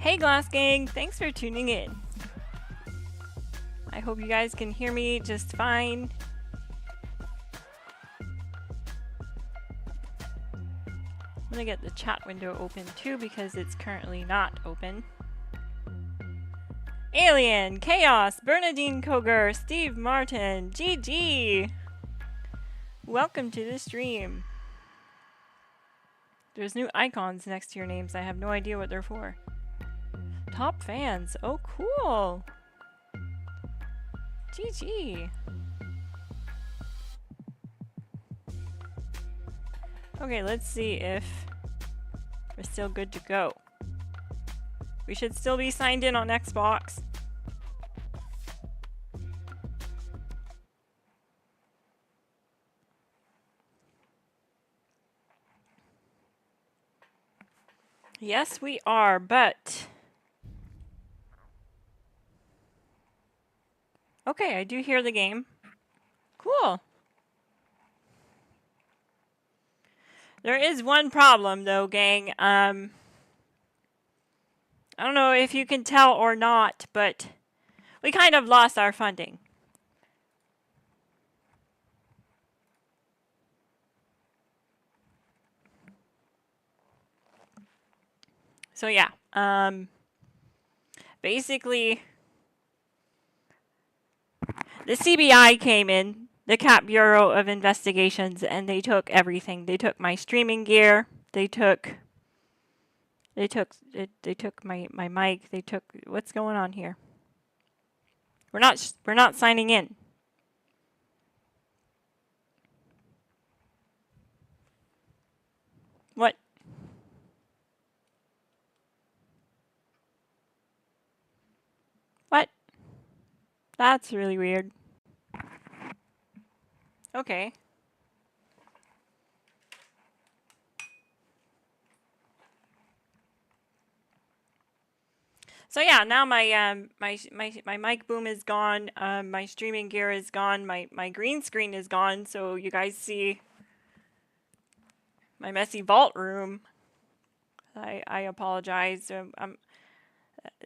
Hey Glass Gang, thanks for tuning in. I hope you guys can hear me just fine. I'm gonna get the chat window open too because it's currently not open. Alien, Chaos, Bernadine Koger, Steve Martin, GG! Welcome to the stream. There's new icons next to your names. I have no idea what they're for. Top fans. Oh, cool. GG. Okay, let's see if we're still good to go. We should still be signed in on Xbox. Yes, we are, but... Okay, I do hear the game. Cool. There is one problem, though, gang. I don't know if you can tell or not, but we kind of lost our funding. So yeah, basically, the CBI came in, the Cap Bureau of Investigations, and they took everything. They took my streaming gear. They took my mic. They took what's going on here. We're not signing in. What? What? That's really weird. Okay. So yeah, now my mic boom is gone. My streaming gear is gone. My green screen is gone. So you guys see my messy vault room. I apologize.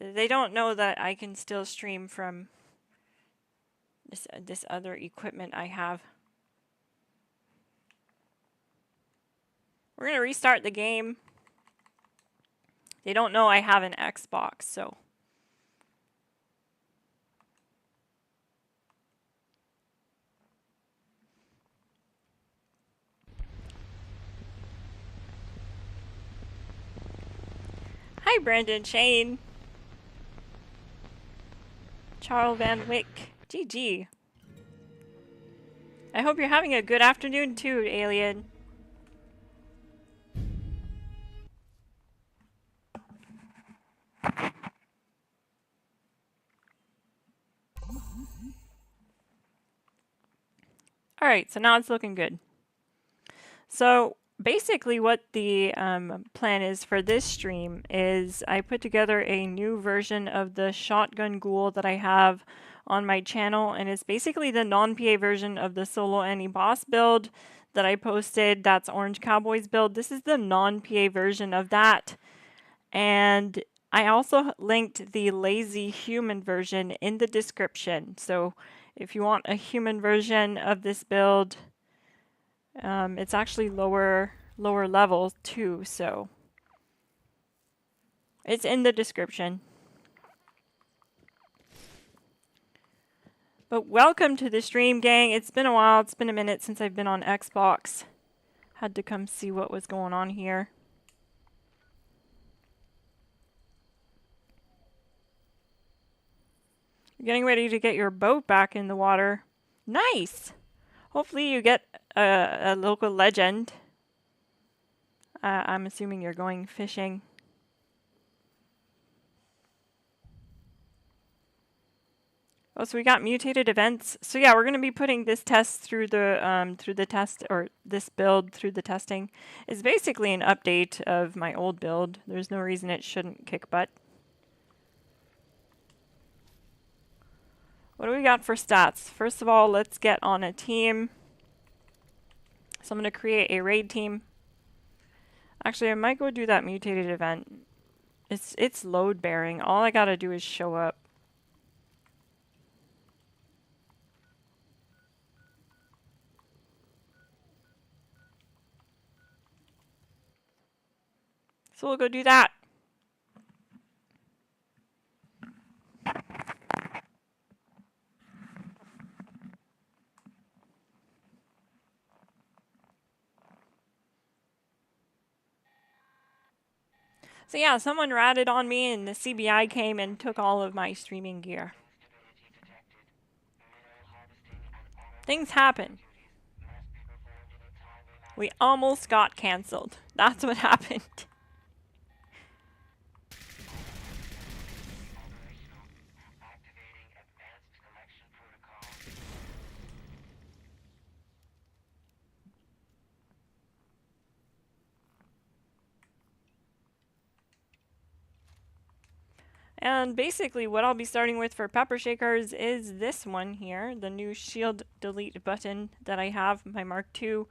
They don't know that I can still stream from this other equipment I have. We're gonna restart the game. They don't know I have an Xbox, so. Hi, Brandon Shane. Charles Van Wyck. GG. I hope you're having a good afternoon too, Alien. Alright, so now it's looking good. So basically what the plan is for this stream is I put together a new version of the shotgun ghoul that I have on my channel, and it's basically the non-PA version of the solo anti-boss build that I posted. That's Orange Cowboy's build. This is the non-PA version of that. And I also linked the lazy human version in the description. So if you want a human version of this build, it's actually lower level too, so it's in the description. But welcome to the stream, gang. It's been a while. It's been a minute since I've been on Xbox. Had to come see what was going on here. You're getting ready to get your boat back in the water. Nice! Hopefully you get a local legend. I'm assuming you're going fishing. Oh, so we got mutated events. So yeah, we're going to be putting this test through the test, or this build through the testing. It's basically an update of my old build. There's no reason it shouldn't kick butt. What do we got for stats? First of all, let's get on a team. So I'm going to create a raid team. Actually, I might go do that mutated event. It's load bearing. All I gotta do is show up. So we'll go do that. So yeah, someone ratted on me and the CBI came and took all of my streaming gear. Things happen. We almost got canceled. That's what happened. And basically what I'll be starting with for pepper shakers is this one here, the new shield delete button that I have, my Mark II.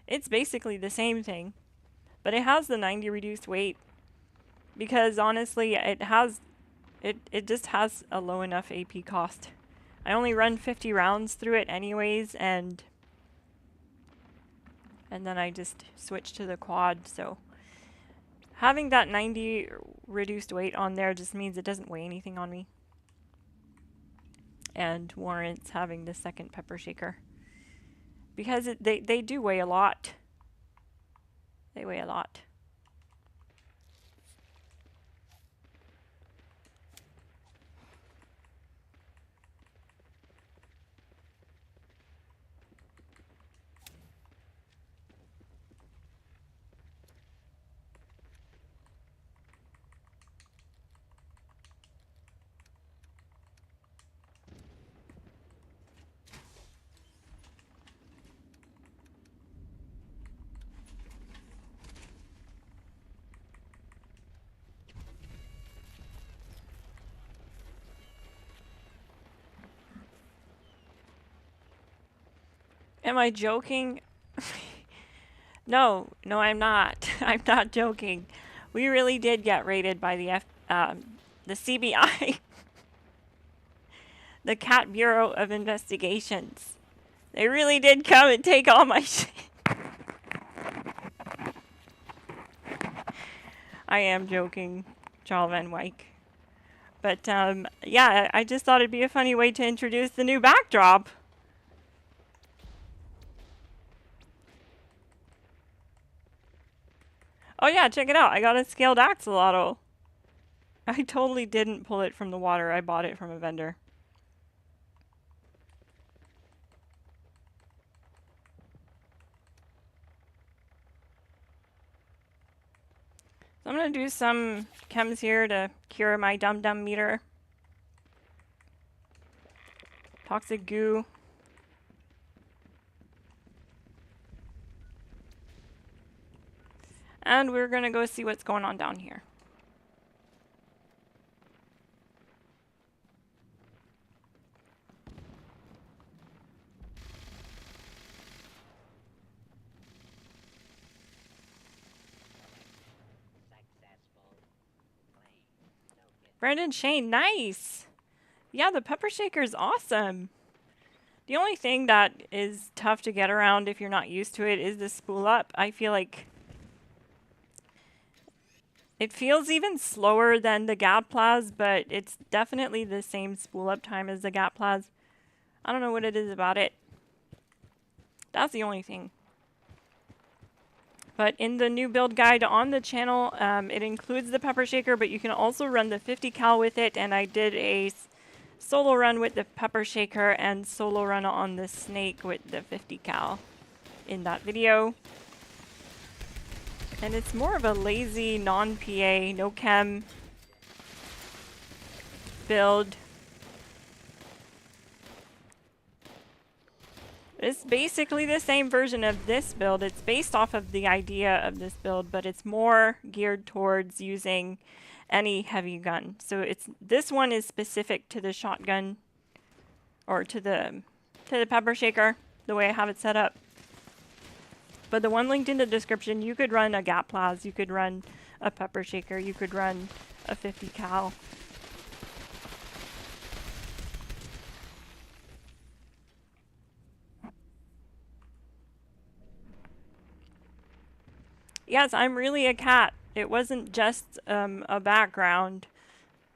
It's basically the same thing, but it has the 90 reduced weight because honestly it just has a low enough AP cost. I only run 50 rounds through it anyways, and then I just switch to the quad, so having that 90 reduced weight on there just means it doesn't weigh anything on me and warrants having the second pepper shaker because they do weigh a lot. They weigh a lot. Am I joking? No, I'm not. I'm not joking. We really did get raided by the CBI, the Cat Bureau of Investigations. They really did come and take all my shit. I am joking, Charles Van Wyck. But yeah, I just thought it'd be a funny way to introduce the new backdrop. Oh yeah, check it out. I got a scaled axolotl. I totally didn't pull it from the water. I bought it from a vendor. So I'm going to do some chems here to cure my dum-dum meter. Toxic goo. And we're going to go see what's going on down here. Brandon Shane, nice! Yeah, the pepper shaker is awesome. The only thing that is tough to get around if you're not used to it is the spool up. I feel like it feels even slower than the GAT PLAZ, but it's definitely the same spool up time as the GAT PLAZ. I don't know what it is about it. That's the only thing. But in the new build guide on the channel, it includes the pepper shaker, but you can also run the 50 cal with it, and I did a solo run with the pepper shaker and solo run on the snake with the 50 cal in that video. And it's more of a lazy, non-PA, no chem build. It's basically the same version of this build. It's based off of the idea of this build, but it's more geared towards using any heavy gun. So this one is specific to the shotgun or to the pepper shaker, the way I have it set up. But the one linked in the description, you could run a GAT PLAZ, you could run a pepper shaker, you could run a 50 cal. Yes, I'm really a cat. It wasn't just a background.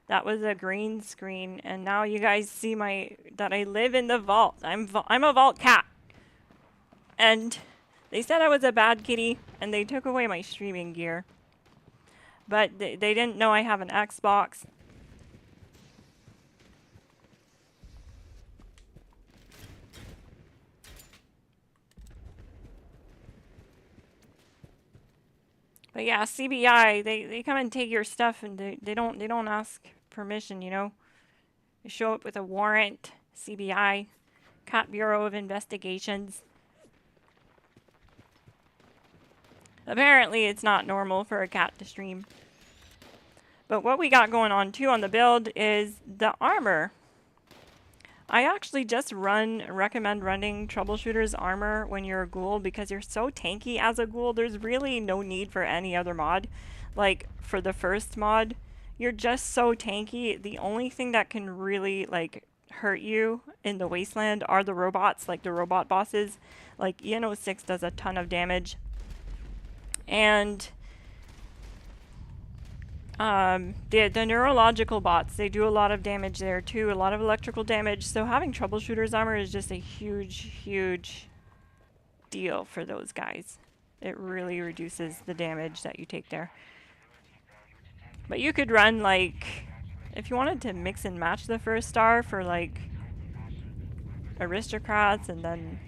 That was a green screen, and now you guys see that I live in the vault. I'm a vault cat. And they said I was a bad kitty, and they took away my streaming gear. But they didn't know I have an Xbox. But yeah, CBI, they come and take your stuff, and they don't ask permission, you know. You show up with a warrant, CBI, Cat Bureau of Investigations. Apparently it's not normal for a cat to stream. But what we got going on too on the build is the armor. I actually just recommend running Troubleshooter's armor when you're a ghoul because you're so tanky as a ghoul. There's really no need for any other mod. Like for the first mod, you're just so tanky. The only thing that can really like hurt you in the wasteland are the robots, like the robot bosses. Like EN06 does a ton of damage. And the neurological bots, they do a lot of damage there too, a lot of electrical damage. So having Troubleshooter's armor is just a huge deal for those guys. It really reduces the damage that you take there. But you could run like, if you wanted to mix and match the first star for like aristocrats and then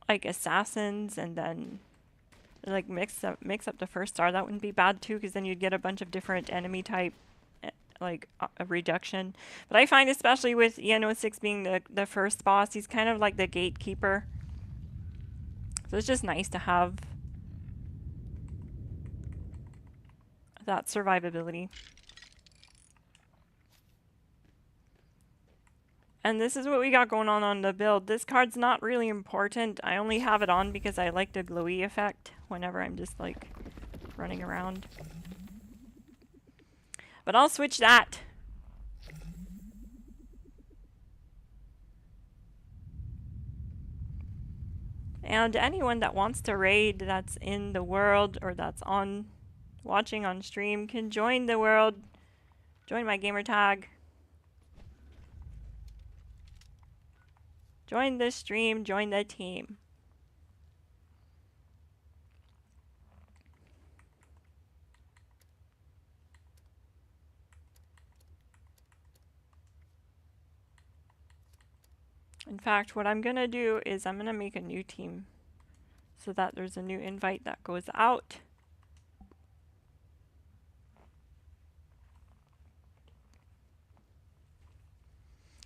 like assassins and then like mix up the first star, that wouldn't be bad too, because then you'd get a bunch of different enemy type like a reduction. But I find especially with EN06 being the first boss, he's kind of like the gatekeeper, so it's just nice to have that survivability. And this is what we got going on the build. This card's not really important. I only have it on because I like the glowy effect whenever I'm just like running around. But I'll switch that. And anyone that wants to raid that's in the world or that's watching on stream can join the world. Join my gamer tag. Join the stream, join the team. In fact, what I'm going to do is I'm going to make a new team so that there's a new invite that goes out.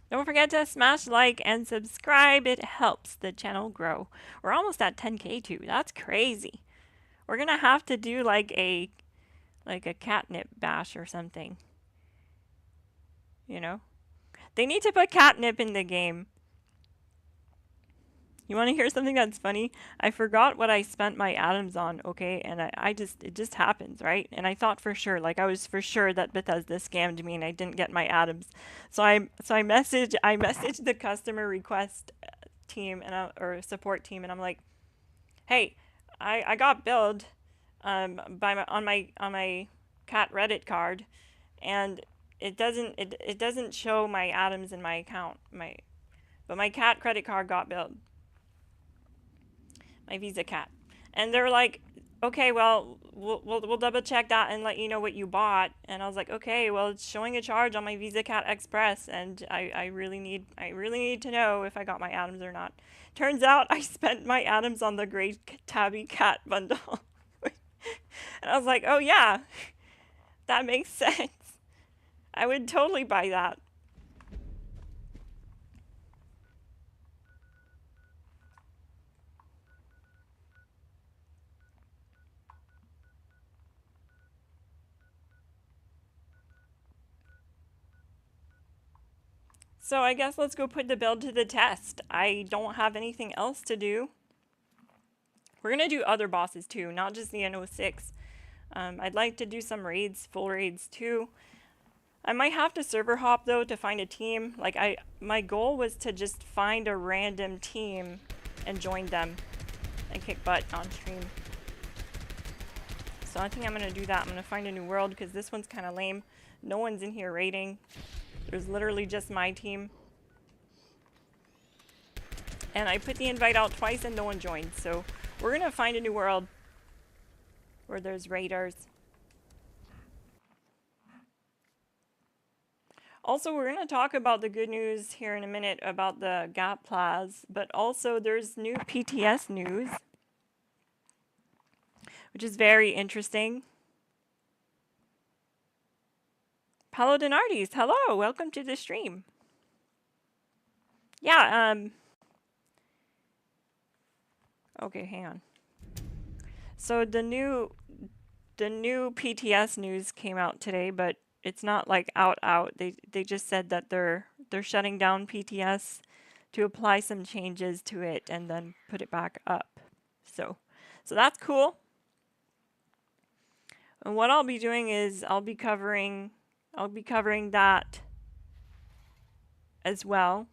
Don't forget to smash like and subscribe. It helps the channel grow. We're almost at 10K too. That's crazy. We're going to have to do like a catnip bash or something. You know? They need to put catnip in the game. You want to hear something that's funny? I forgot what I spent my atoms on, okay? And it just happens, right? And I thought for sure, like I was for sure that Bethesda scammed me and I didn't get my atoms. So I messaged the customer request team or support team, and I'm like, hey, I got billed on my cat Reddit card, and it doesn't show my atoms in my account, but my cat credit card got billed. My Visa cat. And they're like, okay, well, we'll double check that and let you know what you bought. And I was like, okay, well, it's showing a charge on my Visa Cat Express, and I really need to know if I got my atoms or not. Turns out I spent my atoms on the Great Tabby Cat bundle. And I was like, oh yeah, that makes sense. I would totally buy that. So I guess let's go put the build to the test. I don't have anything else to do. We're going to do other bosses too, not just the N06. I'd like to do some raids, full raids too. I might have to server hop though to find a team. Like my goal was to just find a random team and join them and kick butt on stream. So I think I'm going to do that. I'm going to find a new world because this one's kind of lame. No one's in here raiding. There's literally just my team. And I put the invite out twice and no one joined. So we're going to find a new world where there's raiders. Also, we're going to talk about the good news here in a minute about the GAT PLAZ, but also there's new PTS news, which is very interesting. Paladinardes, hello, welcome to the stream. Yeah, okay, hang on. So the new PTS news came out today, but it's not like out. They just said that they're shutting down PTS to apply some changes to it and then put it back up. So that's cool. And what I'll be doing is I'll be covering that as well.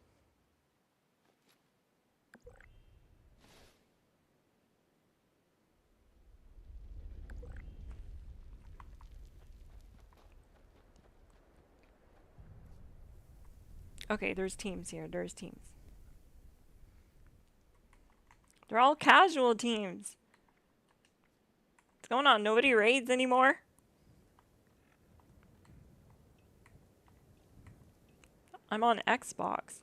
Okay, there's teams here. There's teams. They're all casual teams. What's going on? Nobody raids anymore? I'm on Xbox.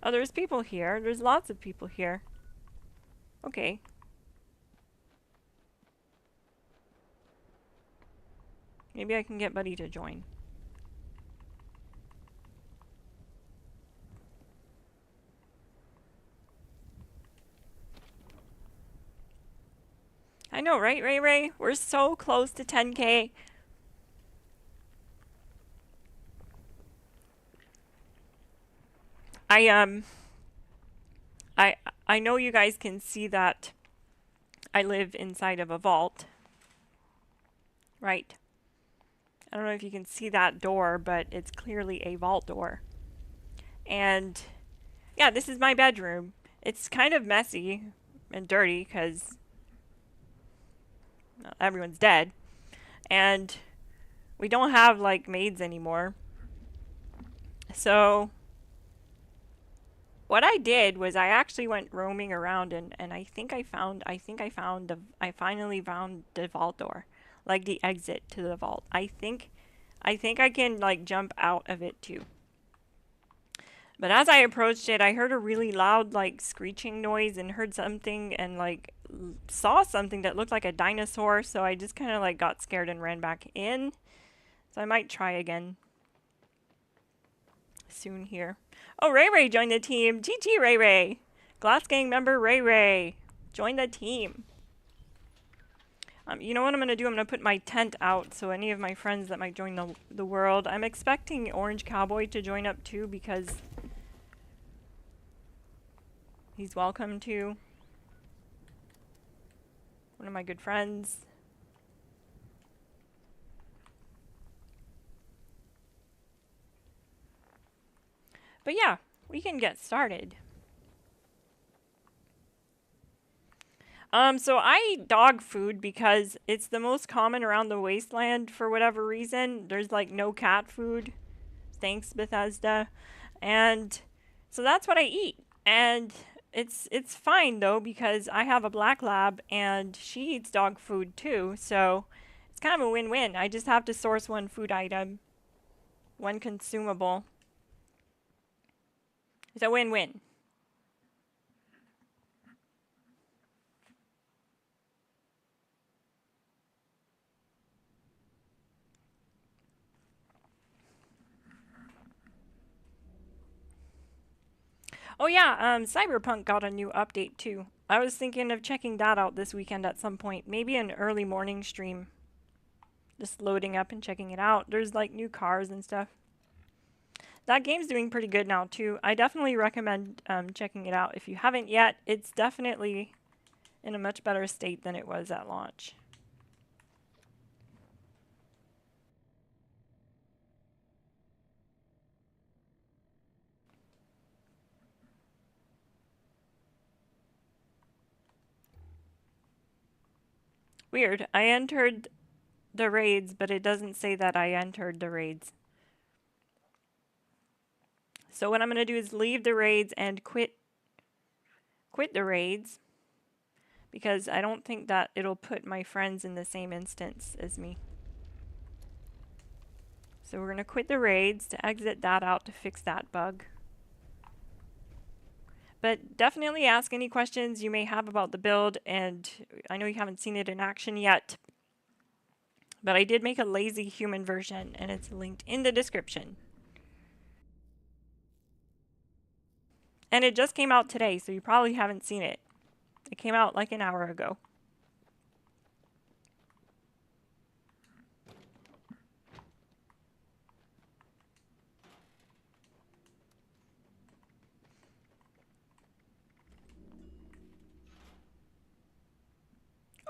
Oh, there's people here. There's lots of people here. Okay. Maybe I can get Buddy to join. I know, right, Ray? We're so close to 10K. I know you guys can see that I live inside of a vault. Right. I don't know if you can see that door, but it's clearly a vault door. And yeah, this is my bedroom. It's kind of messy and dirty because everyone's dead. And we don't have like maids anymore. So what I did was I actually went roaming around and I finally found the vault door. Like the exit to the vault. I think I can like jump out of it too. But as I approached it, I heard a really loud like screeching noise and heard something and like saw something that looked like a dinosaur, so I just kind of like got scared and ran back in. So I might try again soon here. Oh, Ray joined the team. GG Ray. GLASSGANG member Ray. Join the team. You know what I'm going to do? I'm going to put my tent out so any of my friends that might join the world. I'm expecting Orange Cowboy to join up too because he's welcome to. One of my good friends. But yeah, we can get started. So I eat dog food because it's the most common around the wasteland for whatever reason. There's like no cat food. Thanks, Bethesda. And so that's what I eat. And it's fine though because I have a black lab and she eats dog food too. So it's kind of a win-win. I just have to source one food item, one consumable. It's a win-win. Oh yeah, Cyberpunk got a new update too. I was thinking of checking that out this weekend at some point. Maybe an early morning stream. Just loading up and checking it out. There's like new cars and stuff. That game's doing pretty good now too. I definitely recommend checking it out if you haven't yet. It's definitely in a much better state than it was at launch. Weird. I entered the raids, but it doesn't say that I entered the raids. So what I'm going to do is leave the raids and quit the raids, because I don't think that it'll put my friends in the same instance as me. So we're going to quit the raids to exit that out to fix that bug. But definitely ask any questions you may have about the build, and I know you haven't seen it in action yet, but I did make a lazy human version, and it's linked in the description. And it just came out today, so you probably haven't seen it. It came out like an hour ago.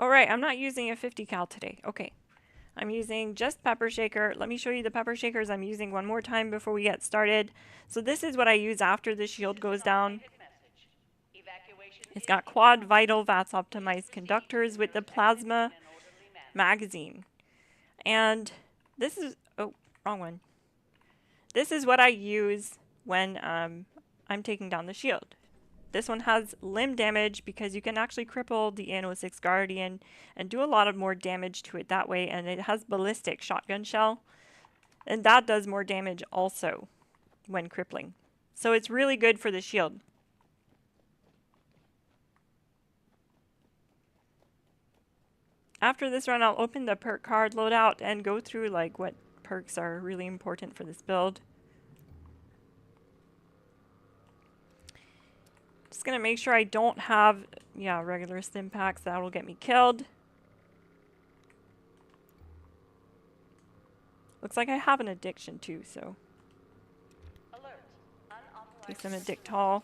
Alright, I'm not using a 50 cal today. Okay. I'm using just pepper shaker. Let me show you the pepper shakers I'm using one more time before we get started. So this is what I use after the shield goes down. It's got quad vital VATS optimized conductors with the plasma magazine. And this is, oh, wrong one. This is what I use when I'm taking down the shield. This one has limb damage because you can actually cripple the N06 Guardian and do a lot of more damage to it that way, and it has ballistic shotgun shell, and that does more damage also when crippling. So it's really good for the shield. After this run, I'll open the perk card loadout and go through like what perks are really important for this build. Just gonna make sure I don't have, regular stim packs. That will get me killed. Looks like I have an addiction too, so. Take some addictol.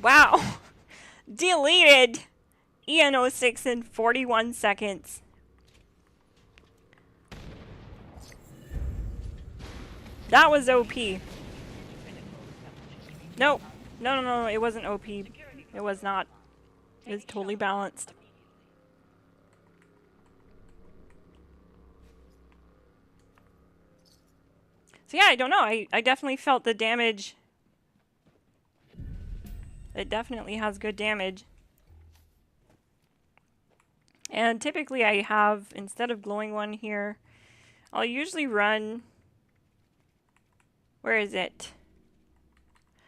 Wow! Deleted EN06 in 41 seconds. That was OP. No, it wasn't OP. It was not. It was totally balanced. So yeah, I don't know. I definitely felt the damage. It definitely has good damage. And typically I have, instead of glowing one here, I'll usually run, where is it?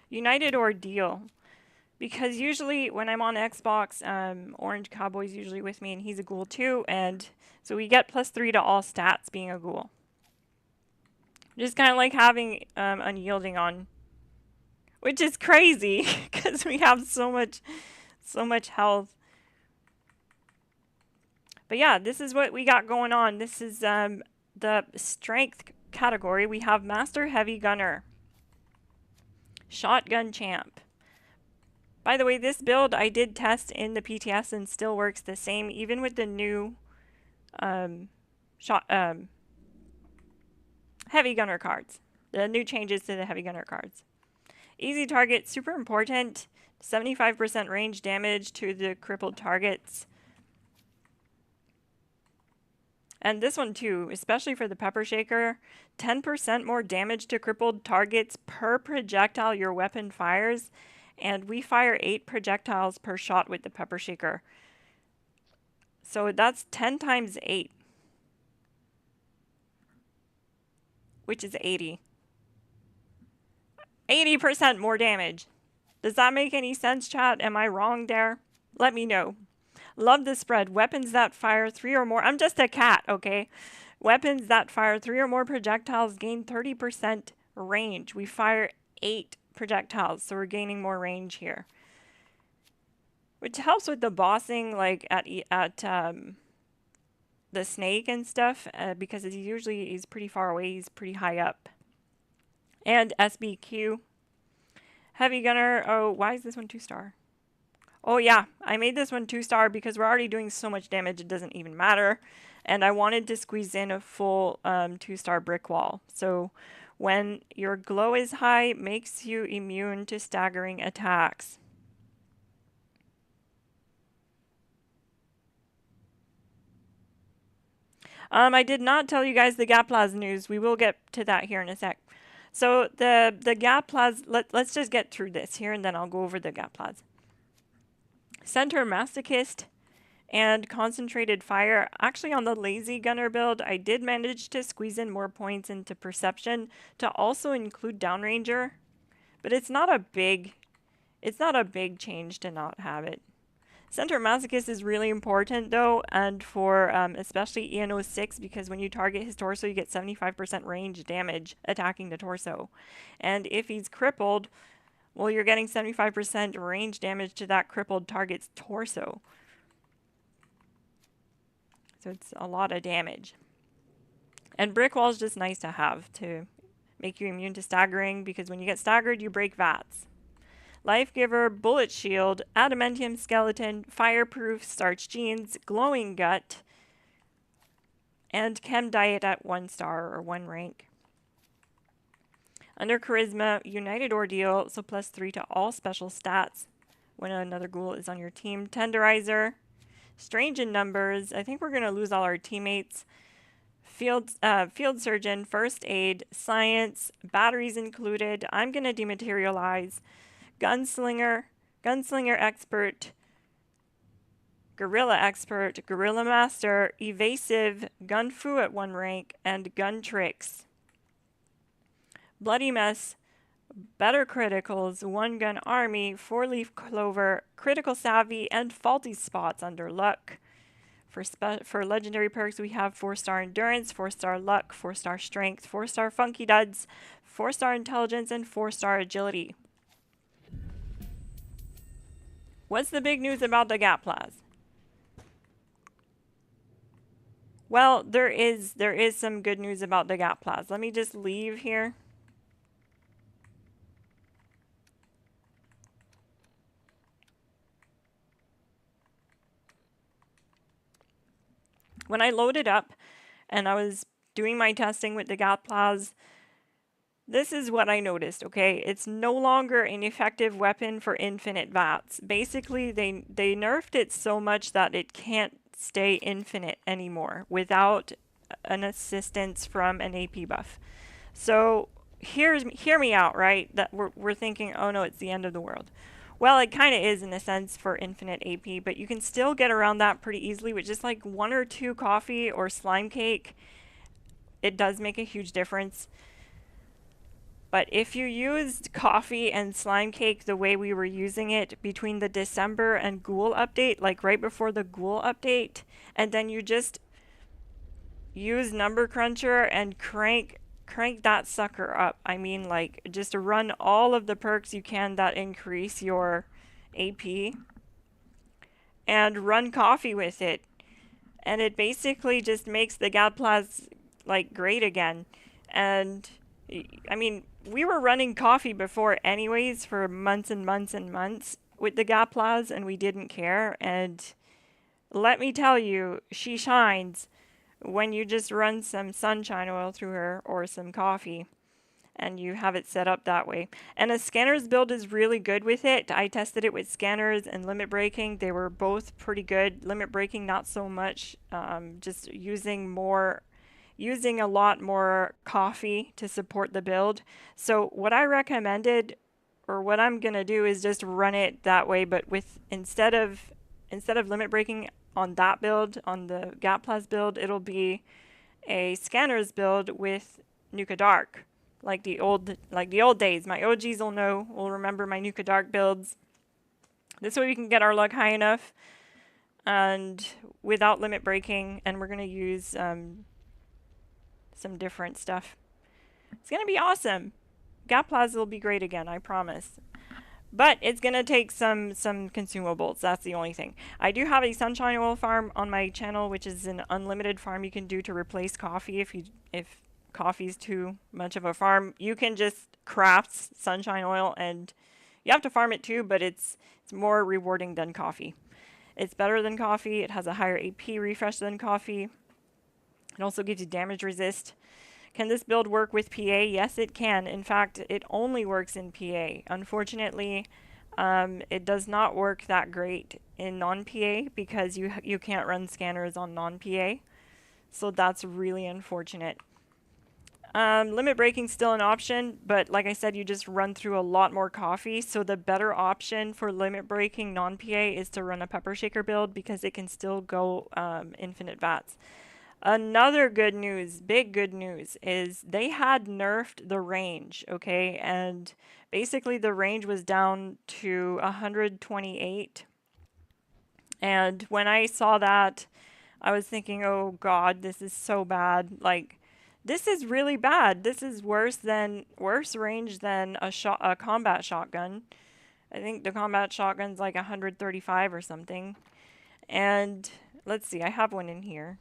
United Ordeal. Because usually when I'm on Xbox, Orange Cowboy's usually with me, and he's a ghoul too, and so we get +3 to all stats being a ghoul. Just kind of like having Unyielding on, which is crazy because we have so much health. But yeah, this is what we got going on. This is the strength category. We have Master Heavy Gunner, Shotgun Champ. By the way, this build I did test in the PTS and still works the same, even with the new Heavy Gunner cards. The new changes to the Heavy Gunner cards. Easy target, super important. 75% range damage to the crippled targets. And this one too, especially for the pepper shaker, 10% more damage to crippled targets per projectile your weapon fires. And we fire 8 projectiles per shot with the pepper shaker. So that's 10 times 8, which is 80. 80% more damage. Does that make any sense, chat? Am I wrong there? Let me know. Love the spread. Weapons that fire 3 or more. I'm just a cat, okay? Weapons that fire 3 or more projectiles gain 30% range. We fire 8 projectiles, so we're gaining more range here. Which helps with the bossing, like at the snake and stuff, because he's pretty far away. He's pretty high up. And SBQ. Heavy Gunner. Oh, why is this one 2-star? Oh yeah, I made this one 2-star because we're already doing so much damage it doesn't even matter. And I wanted to squeeze in a full 2-star brick wall. So when your glow is high, makes you immune to staggering attacks. I did not tell you guys the GAT PLAZ news. We will get to that here in a sec. So the GAT PLAZ, let's just get through this here and then I'll go over the GAT PLAZ. Center Masochist and Concentrated Fire. Actually, on the Lazy Gunner build, I did manage to squeeze in more points into Perception to also include Downranger, but it's not a big change to not have it. Center Masochist is really important though, and for especially EN06, because when you target his torso, you get 75% range damage attacking the torso, and if he's crippled, well, you're getting 75% range damage to that crippled target's torso. So it's a lot of damage. And Brick Wall is just nice to have to make you immune to staggering, because when you get staggered, you break VATs. Life Giver, Bullet Shield, Adamantium Skeleton, Fireproof, Starch Jeans, Glowing Gut, and Chem Diet at 1-star or 1 rank. Under Charisma, United Ordeal, so +3 to all special stats when another ghoul is on your team. Tenderizer, Strange in Numbers, I think we're going to lose all our teammates. Field Surgeon, First Aid, Science, Batteries included. I'm going to dematerialize. Gunslinger, Gunslinger Expert, Guerrilla Expert, Guerrilla Master, Evasive, Gun Fu at 1 rank, and Gun Tricks. Bloody Mess, Better Criticals, 1 Gun Army, 4-Leaf Clover, Critical Savvy, and Faulty Spots under Luck. For legendary perks, we have 4-star Endurance, 4-star Luck, 4-star Strength, 4-star Funky Duds, 4-star Intelligence, and 4-star Agility. What's the big news about the GAT PLAZ? Well, there is some good news about the GAT PLAZ. Let me just leave here. When I loaded up and I was doing my testing with the GAT PLAZ, this is what I noticed, okay? It's no longer an effective weapon for infinite VATs. Basically, they nerfed it so much that it can't stay infinite anymore without an assistance from an AP buff. So hear me out, right? That we're thinking, oh no, it's the end of the world. Well, it kind of is in a sense for infinite AP, but you can still get around that pretty easily with just like 1 or 2 coffee or slime cake. It does make a huge difference. But if you used coffee and slime cake the way we were using it between the December and ghoul update, like right before the ghoul update, and then you just use Number Cruncher and crank that sucker up. I mean, like, just run all of the perks you can that increase your AP and run coffee with it. And it basically just makes the GAT PLAZ like great again. And I mean, we were running coffee before anyways for months and months and months with the GAT PLAZ, and we didn't care. And let me tell you, she shines when you just run some sunshine oil through her or some coffee and you have it set up that way. And a scanners build is really good with it. I tested it with scanners and limit breaking. They were both pretty good. Limit breaking not so much, just using a lot more coffee to support the build. So what I recommended, or what I'm gonna do, is just run it that way, but with instead of limit breaking on that build, on the GAT PLAZ build, it'll be a scanners build with Nuke Dark, like the old days. My OGs will remember my Nuke Dark builds. This way we can get our luck high enough and without limit breaking, and we're gonna use some different stuff. It's gonna be awesome. GAT PLAZ will be great again, I promise. But it's gonna take some consumables. That's the only thing. I do have a sunshine oil farm on my channel, which is an unlimited farm you can do to replace coffee. If coffee's too much of a farm, you can just craft sunshine oil, and you have to farm it too, but it's more rewarding than coffee. It's better than coffee. It has a higher AP refresh than coffee. It also gives you damage resist. Can this build work with PA? Yes, it can. In fact, it only works in PA. Unfortunately, it does not work that great in non-PA because you can't run scanners on non-PA. So that's really unfortunate. Limit breaking still an option, but like I said, you just run through a lot more coffee. So the better option for limit breaking non-PA is to run a pepper shaker build because it can still go infinite vats. Another good news, big good news, is they had nerfed the range, okay? And basically the range was down to 128. And when I saw that, I was thinking, oh God, this is so bad. Like, this is really bad. This is worse range than a combat shotgun. I think the combat shotgun's like 135 or something. And let's see, I have one in here.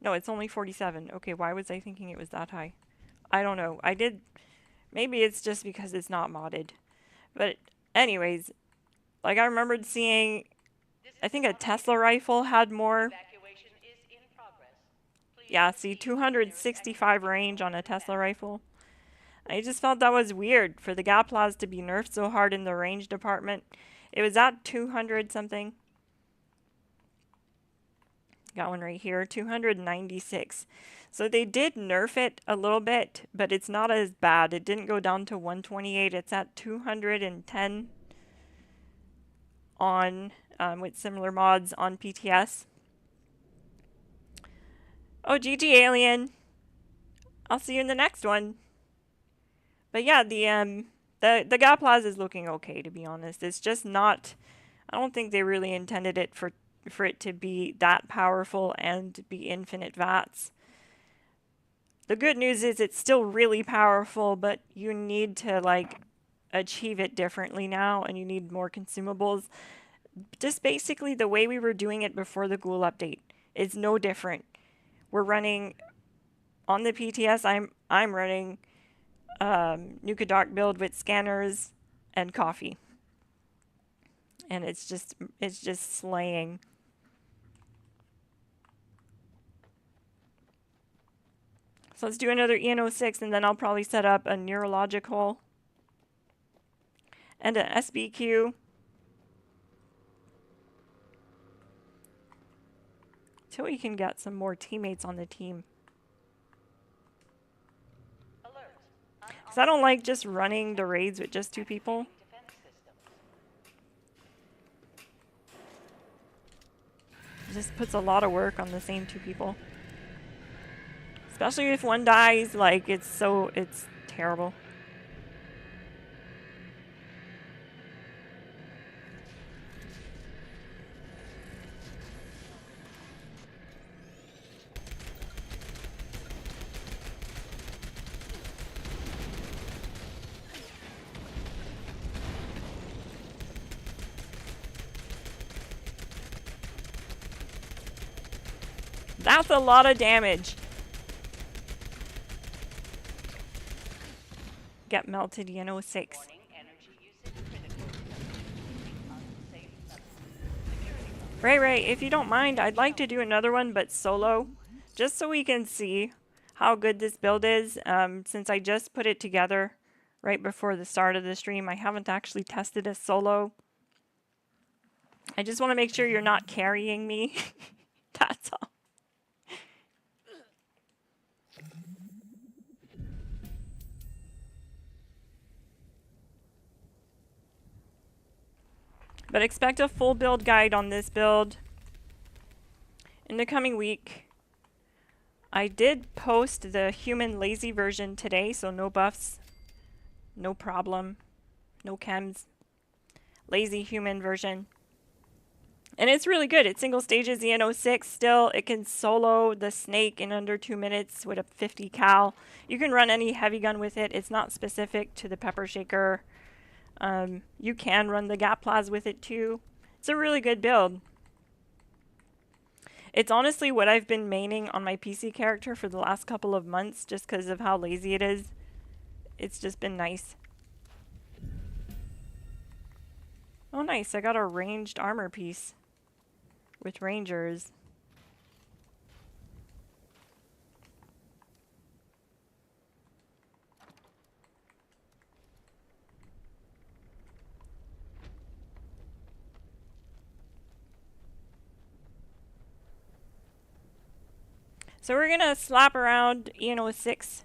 No, it's only 47. Okay, why was I thinking it was that high? I don't know. Maybe it's just because it's not modded. But anyways, like I remembered seeing, I think a Tesla rifle had more. Yeah, see, 265 range on a Tesla rifle. I just felt that was weird for the GAT PLAZ to be nerfed so hard in the range department. It was at 200 something. Got one right here, 296. So they did nerf it a little bit, but it's not as bad. It didn't go down to 128. It's at 210 on with similar mods on PTS. Oh, GG Alien. I'll see you in the next one. But yeah, the GAT PLAZ is looking okay, to be honest. It's just not. I don't think they really intended it for it to be that powerful and be infinite vats. The good news is it's still really powerful, but you need to like achieve it differently now, and you need more consumables. Just basically the way we were doing it before the ghoul update is no different. We're running on the PTS. I'm running Nuke Dark build with scanners and coffee, and it's just slaying. So let's do another EN06, and then I'll probably set up a neurological and an SBQ. Till we can get some more teammates on the team. Because I don't like just running the raids with just 2 people. It just puts a lot of work on the same 2 people. Especially if one dies, like it's terrible. That's a lot of damage. Get melted, EN06. Right, if you don't mind, I'd like to do another one, but solo. Just so we can see how good this build is. Since I just put it together right before the start of the stream, I haven't actually tested a solo. I just want to make sure you're not carrying me. That's all. But expect a full build guide on this build in the coming week. I did post the human lazy version today, so no buffs, no problem, no chems. Lazy human version. And it's really good. It's single stages EN06 still. It can solo the snake in under 2 minutes with a 50 cal. You can run any heavy gun with it. It's not specific to the pepper shaker. You can run the GAT PLAZ with it too. It's a really good build. It's honestly what I've been maining on my PC character for the last couple of months just because of how lazy it is. It's just been nice. Oh nice, I got a ranged armor piece with rangers. So we're gonna slap around EN06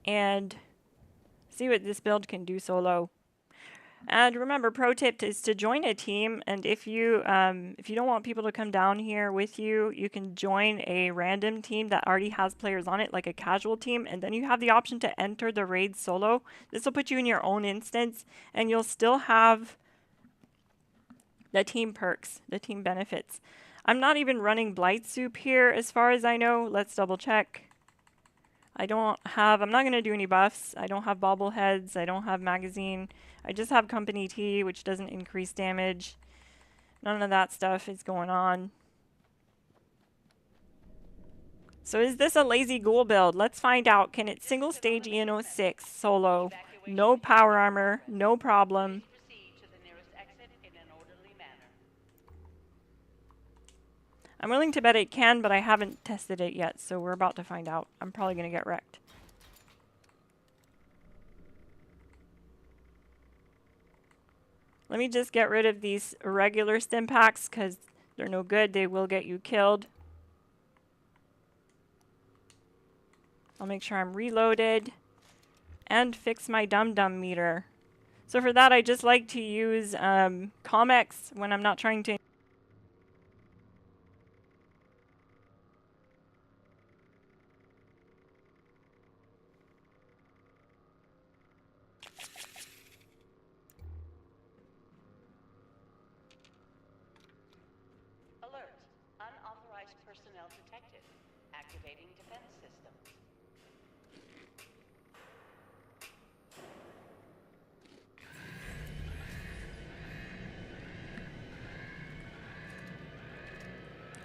and see what this build can do solo. And remember, pro tip is to join a team, and if you don't want people to come down here with you, you can join a random team that already has players on it, like a casual team, and then you have the option to enter the raid solo. This will put you in your own instance, and you'll still have the team perks, the team benefits. I'm not even running Blight Soup here as far as I know. Let's double check. I'm not going to do any buffs. I don't have bobbleheads. I don't have magazine. I just have company T, which doesn't increase damage. None of that stuff is going on. So is this a lazy ghoul build? Let's find out. Can it single stage EN06 solo? No power armor, no problem. I'm willing to bet it can, but I haven't tested it yet, so we're about to find out. I'm probably going to get wrecked. Let me just get rid of these regular stim packs because they're no good. They will get you killed. I'll make sure I'm reloaded and fix my dum-dum meter. So for that, I just like to use Comex when I'm not trying to...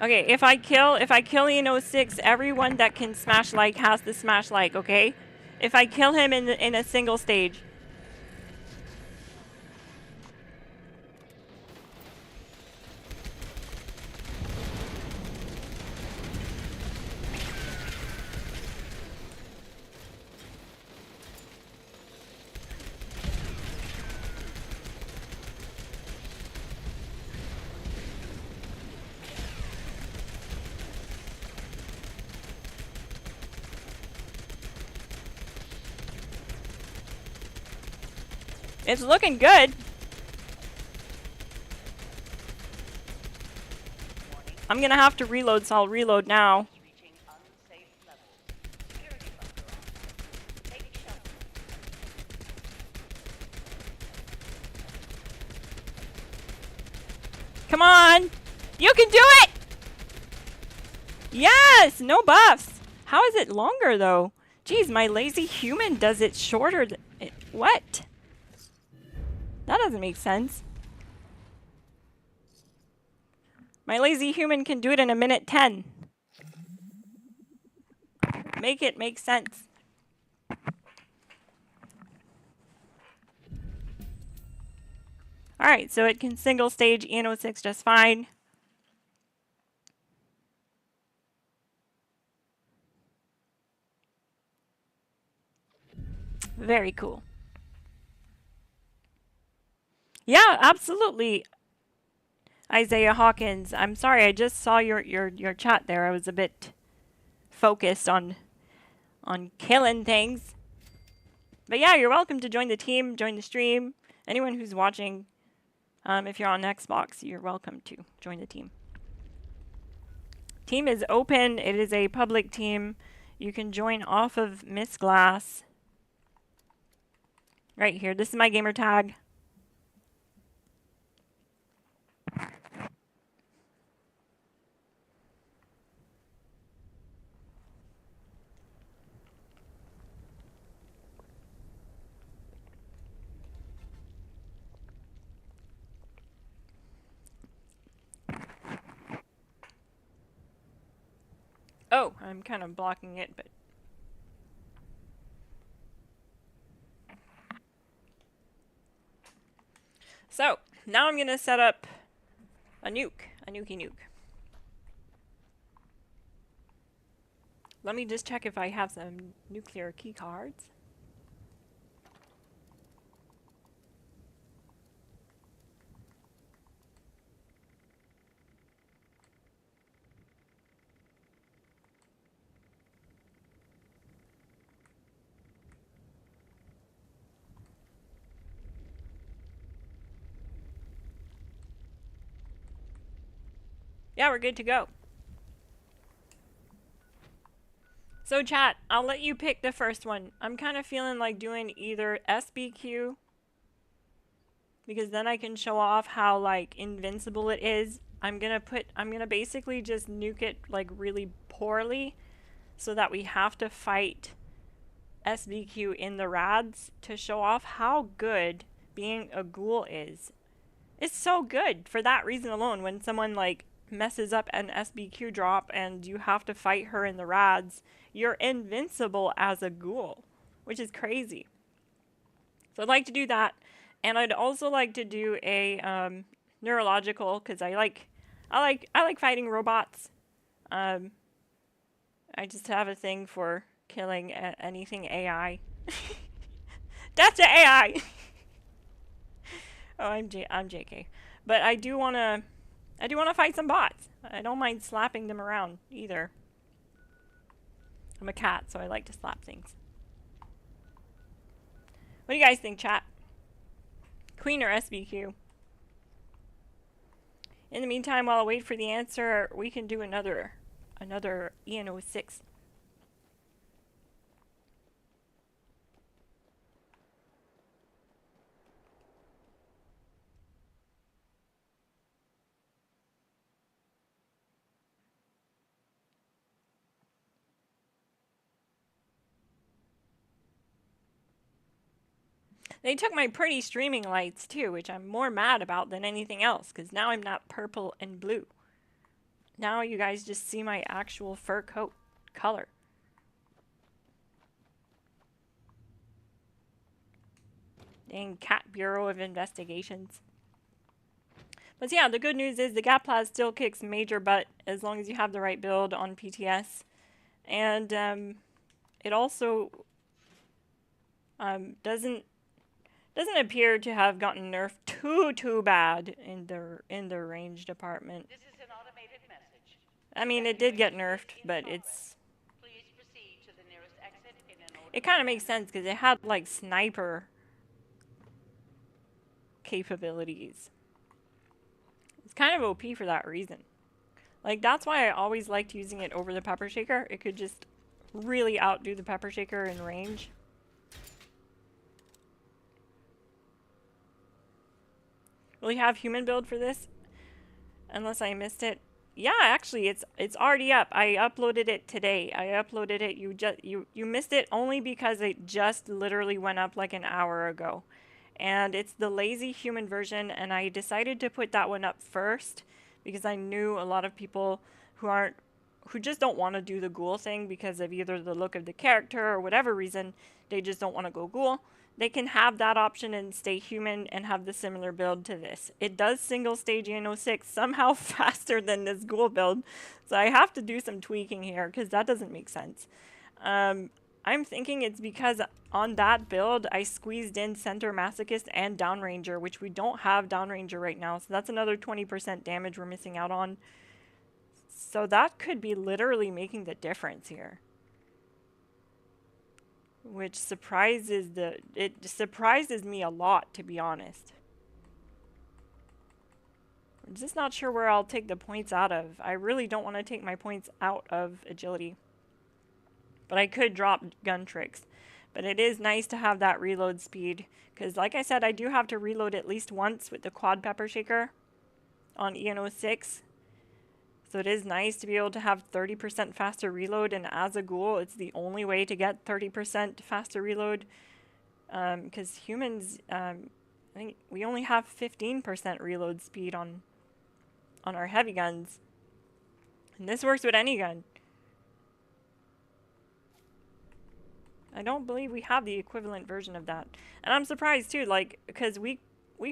Okay, if I kill EN06, everyone that can smash like has to smash like, okay? If I kill him in a single stage. It's looking good. I'm gonna have to reload, so I'll reload now. Come on! You can do it! Yes! No buffs! How is it longer, though? Jeez, my lazy human does it shorter than... What? That doesn't make sense. My lazy human can do it in 1:10. Make it make sense. Alright, so it can single stage EN06 just fine. Very cool. Yeah, absolutely. Isaiah Hawkins. I'm sorry, I just saw your chat there. I was a bit focused on killing things. But yeah, you're welcome to join the team, join the stream. Anyone who's watching, if you're on Xbox, you're welcome to join the team. Team is open. It is a public team. You can join off of Miss Glass. Right here. This is my gamer tag. Oh, I'm kind of blocking it, but... So, now I'm going to set up a nuke. A nuke. Let me just check if I have some nuclear key cards. Yeah, we're good to go. So chat, I'll let you pick the first one. I'm kind of feeling like doing either SBQ, because then I can show off how like invincible it is. I'm gonna basically just nuke it like really poorly so that we have to fight SBQ in the rads to show off how good being a ghoul is. It's so good for that reason alone. When someone like messes up an SBQ drop and you have to fight her in the rads, you're invincible as a ghoul, which is crazy. So I'd like to do that, and I'd also like to do a neurological, because I like fighting robots. I just have a thing for killing anything AI. Death to AI. Oh, I'm JK, but I do wanna fight some bots. I don't mind slapping them around either. I'm a cat, so I like to slap things. What do you guys think, chat? Queen or SBQ? In the meantime, while I wait for the answer, we can do another EN06. They took my pretty streaming lights too, which I'm more mad about than anything else, because now I'm not purple and blue. Now you guys just see my actual fur coat color. Dang Cat Bureau of Investigations. But yeah, the good news is the GAT still kicks major butt as long as you have the right build on PTS. And it also doesn't appear to have gotten nerfed too bad in the range department. This is an automated message. I mean, it did get nerfed, but it's... Please proceed to the nearest exit in an order. It kind of makes sense because it had like sniper capabilities. It's kind of OP for that reason. Like, that's why I always liked using it over the pepper shaker. It could just really outdo the pepper shaker in range. Will you have human build for this? Unless I missed it. Yeah, actually, it's already up. I uploaded it today. I uploaded it. You missed it only because it just literally went up like an hour ago. And it's the lazy human version, and I decided to put that one up first because I knew a lot of people who just don't want to do the ghoul thing because of either the look of the character or whatever reason. They just don't want to go ghoul. They can have that option and stay human and have the similar build to this. It does single stage EN06 somehow faster than this ghoul build, so I have to do some tweaking here because that doesn't make sense. I'm thinking it's because on that build I squeezed in Center Masochist and Downranger, which we don't have Downranger right now, so that's another 20% damage we're missing out on. So that could be literally making the difference here. Which surprises it surprises me a lot, to be honest. I'm just not sure where I'll take the points out of. I really don't want to take my points out of agility. But I could drop gun tricks. But it is nice to have that reload speed. Because like I said, I do have to reload at least once with the quad pepper shaker on EN06. So it is nice to be able to have 30% faster reload. And as a ghoul, it's the only way to get 30% faster reload. Because humans, I think we only have 15% reload speed on our heavy guns. And this works with any gun. I don't believe we have the equivalent version of that. And I'm surprised too, like, because weak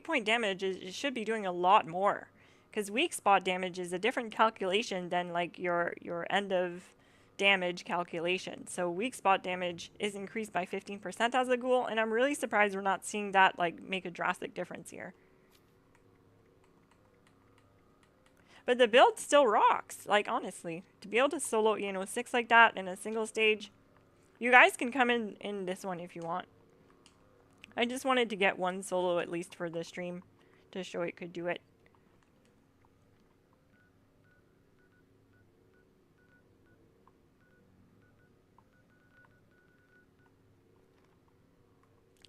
point damage it should be doing a lot more. Because weak spot damage is a different calculation than like your end of damage calculation. So weak spot damage is increased by 15% as a ghoul, and I'm really surprised we're not seeing that like make a drastic difference here. But the build still rocks, like honestly. To be able to solo EN06 like that in a single stage. You guys can come in this one if you want. I just wanted to get one solo at least for the stream to show it could do it.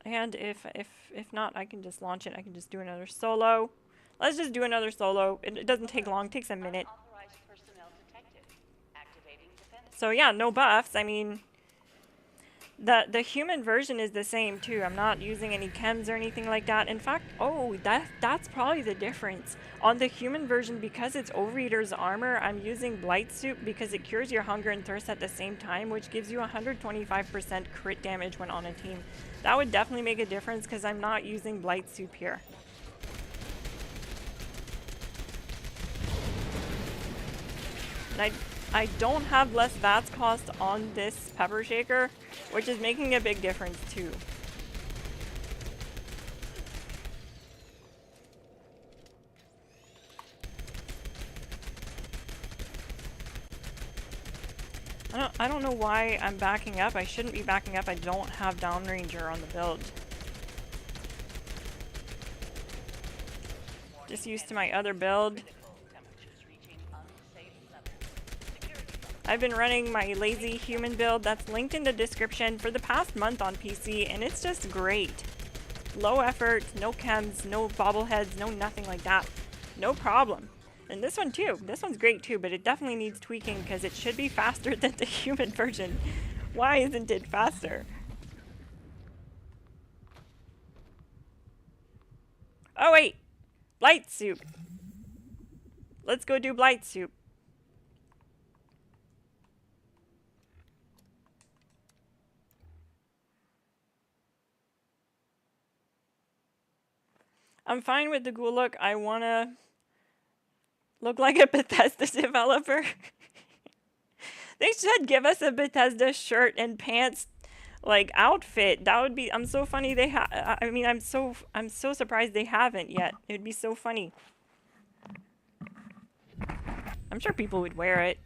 And if not, I can just launch it. I can just do another solo. Let's just do another solo. It doesn't take long. It takes a minute. So yeah, no buffs. I mean, the human version is the same too. I'm not using any chems or anything like that. In fact, oh, that's probably the difference. On the human version, because it's Overeater's armor, I'm using Blight Soup because it cures your hunger and thirst at the same time, which gives you 125% crit damage when on a team. That would definitely make a difference because I'm not using Blight Soup here. And I don't have less VATS cost on this pepper shaker, which is making a big difference too. I don't know why I'm backing up. I shouldn't be backing up. I don't have Downranger on the build. Just used to my other build. I've been running my lazy human build that's linked in the description for the past month on PC, and it's just great. Low effort, no chems, no bobbleheads, no nothing like that. No problem. And this one too. This one's great too, but it definitely needs tweaking because it should be faster than the human version. Why isn't it faster? Oh wait! Blight Soup! Let's go do Blight Soup. I'm fine with the ghoul look. I wanna look like a Bethesda developer. They should give us a Bethesda shirt and pants like outfit. That would be. I'm so funny. I mean, I'm so surprised they haven't yet. It would be so funny. I'm sure people would wear it.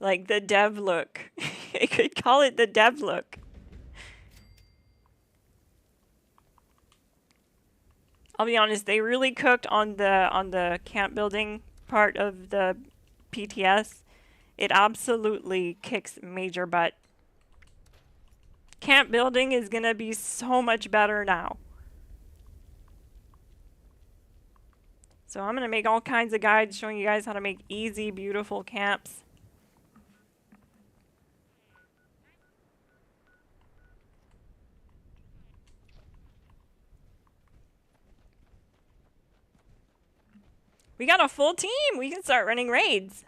Like the dev look. They could call it the dev look. I'll be honest, they really cooked on the camp building part of the PTS. It absolutely kicks major butt. Camp building is gonna be so much better now. So I'm gonna make all kinds of guides showing you guys how to make easy, beautiful camps. We got a full team! We can start running raids!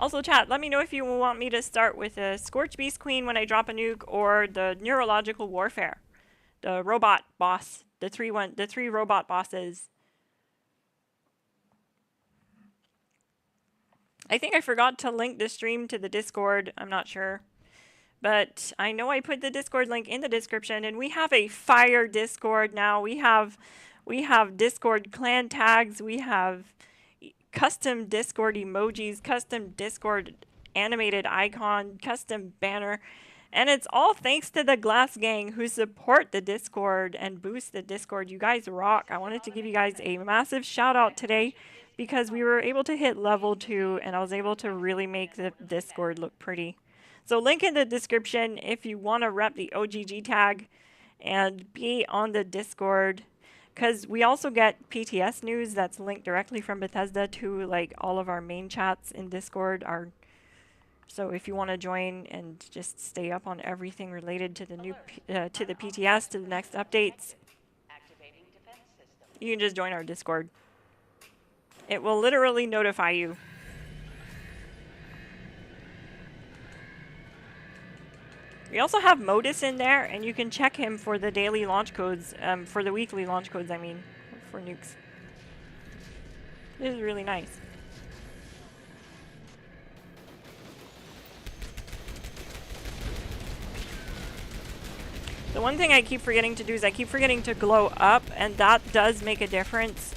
Also chat, let me know if you want me to start with a Scorch Beast Queen when I drop a nuke, or the Neurological Warfare. The robot boss. The three robot bosses. I think I forgot to link the stream to the Discord. I'm not sure. But I know I put the Discord link in the description, and we have a fire Discord now. We have Discord clan tags. We have custom Discord emojis, custom Discord animated icon, custom banner. And it's all thanks to the Glass Gang who support the Discord and boost the Discord. You guys rock. I wanted to give you guys a massive shout out today because we were able to hit level 2 and I was able to really make the Discord look pretty. So link in the description if you want to rep the OGG tag and be on the Discord. Because we also get PTS news that's linked directly from Bethesda to like all of our main chats in Discord. So if you want to join and just stay up on everything related to the new to the PTS, to the next updates, Activating defense system. you can just join our Discord. It will literally notify you. We also have Modus in there, and you can check him for the daily launch codes, for the weekly launch codes, I mean, for nukes. This is really nice. The one thing I keep forgetting to do is I keep forgetting to glow up, and that does make a difference.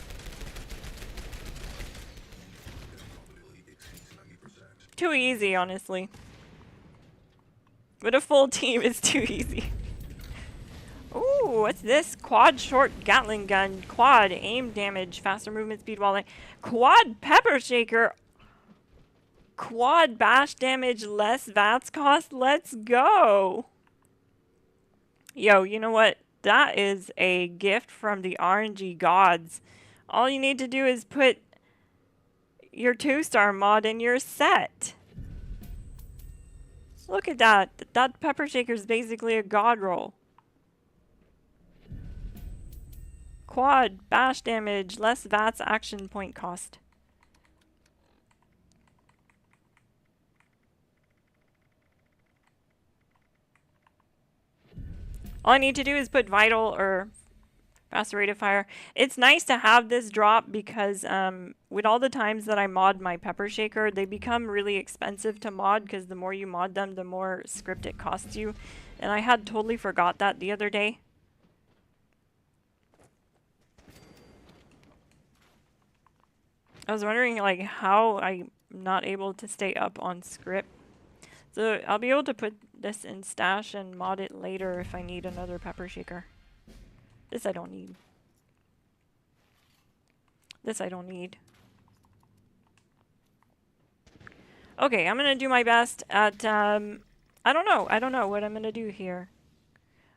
Too easy, honestly. But a full team is too easy. Ooh, what's this? Quad short Gatling gun. Quad aim damage, faster movement speed while quad pepper shaker. Quad bash damage, less VATS cost. Let's go. Yo, you know what? That is a gift from the RNG gods. All you need to do is put your 2-star mod in your set. Look at that. That pepper shaker is basically a god roll. Quad, bash damage, less VATS action point cost. All I need to do is put vital or faster rate of fire. It's nice to have this drop because with all the times that I mod my pepper shaker, they become really expensive to mod because the more you mod them, the more script it costs you. And I had totally forgot that the other day. I was wondering like how I'm not able to stay up on script. So I'll be able to put this in stash and mod it later if I need another pepper shaker. This I don't need. This I don't need. Okay, I'm gonna do my best at, I don't know what I'm gonna do here.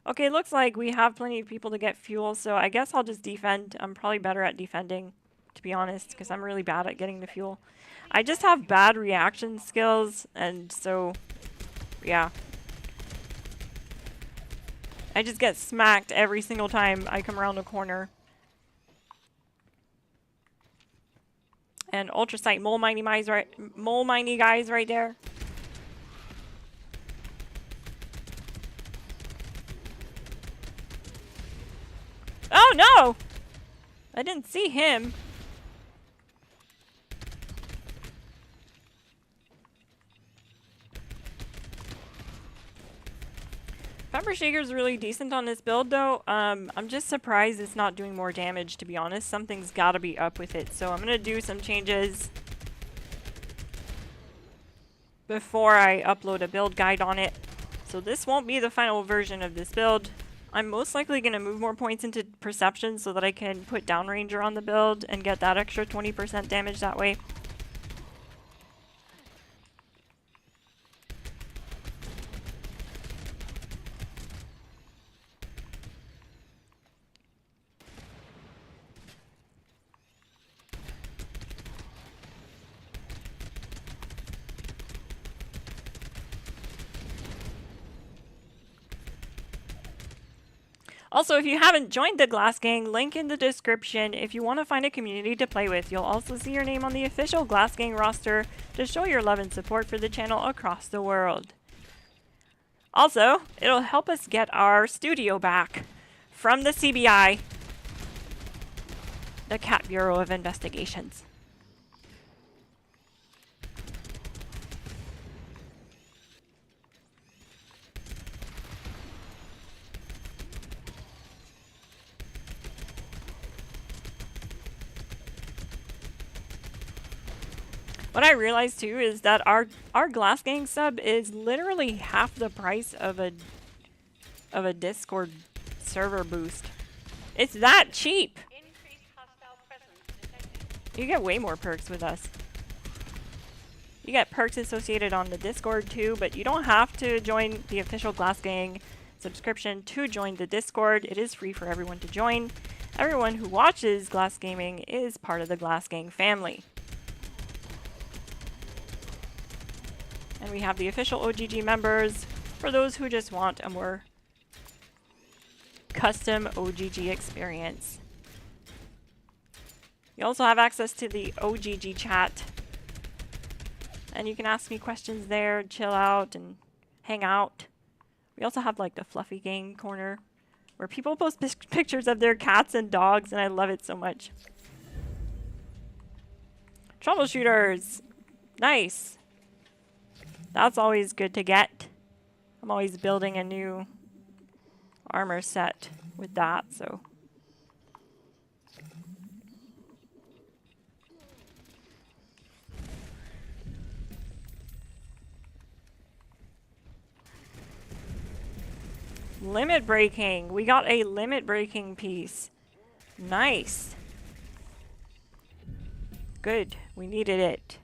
Okay, looks like we have plenty of people to get fuel, so I guess I'll just defend. I'm probably better at defending, to be honest, because I'm really bad at getting the fuel. I just have bad reaction skills, and so, yeah. I just get smacked every single time I come around a corner. And ultrasight mole miney guys right there. Oh no! I didn't see him. Pepper Shaker's really decent on this build though. I'm just surprised it's not doing more damage, to be honest. Something's gotta be up with it. So I'm gonna do some changes before I upload a build guide on it. So this won't be the final version of this build. I'm most likely gonna move more points into perception so that I can put downranger on the build and get that extra 20% damage that way. Also, if you haven't joined the Glass Gang, link in the description if you want to find a community to play with. You'll also see your name on the official Glass Gang roster to show your love and support for the channel across the world. Also, it'll help us get our studio back from the CBI, the Cat Bureau of Investigations. What I realized too is that our GLASSGANG sub is literally half the price of a Discord server boost. It's that cheap. Increased hostile presence detected. You get way more perks with us. You get perks associated on the Discord too, but you don't have to join the official GLASSGANG subscription to join the Discord. It is free for everyone to join. Everyone who watches Glass Gaming is part of the GLASSGANG family. And we have the official OGG members for those who just want a more custom OGG experience. You also have access to the OGG chat. And you can ask me questions there, chill out, and hang out. We also have like the Fluffy Gang corner where people post pictures of their cats and dogs, and I love it so much. Troubleshooters. Nice. That's always good to get. I'm always building a new armor set with that, so. Limit breaking. We got a limit breaking piece. Nice. Good. We needed it.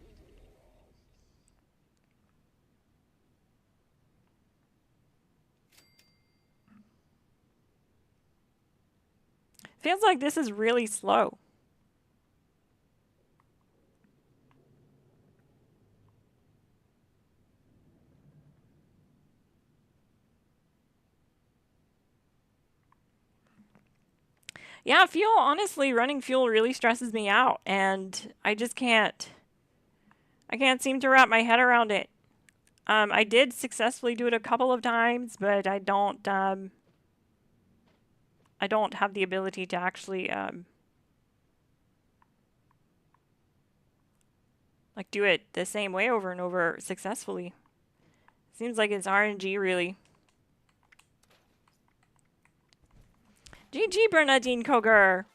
Feels like this is really slow. Yeah, fuel, honestly, running fuel really stresses me out, and I just can't seem to wrap my head around it. I did successfully do it a couple of times, but I don't have the ability to actually, like do it the same way over and over successfully. Seems like it's RNG, really. GG, Bernadine Koger.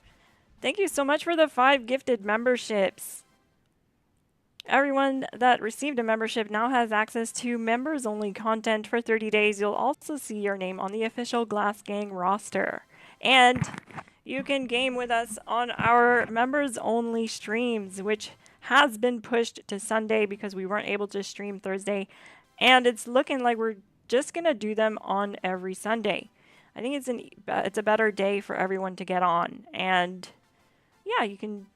Thank you so much for the 5 gifted memberships. Everyone that received a membership now has access to members-only content for 30 days. You'll also see your name on the official GLASSGANG roster. And you can game with us on our members-only streams, which has been pushed to Sunday because we weren't able to stream Thursday. And it's looking like we're just going to do them on every Sunday. I think it's a better day for everyone to get on. And yeah, you can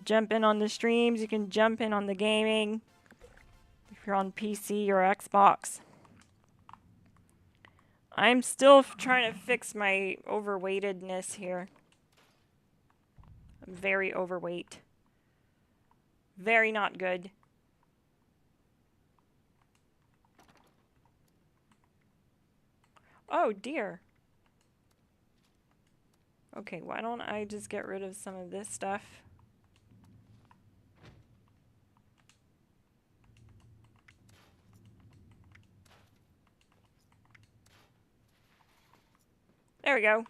jump in on the streams. You can jump in on the gaming if you're on PC or Xbox. I'm still trying to fix my overweightedness here. I'm very overweight. Very not good. Oh dear. Okay, why don't I just get rid of some of this stuff? There we go.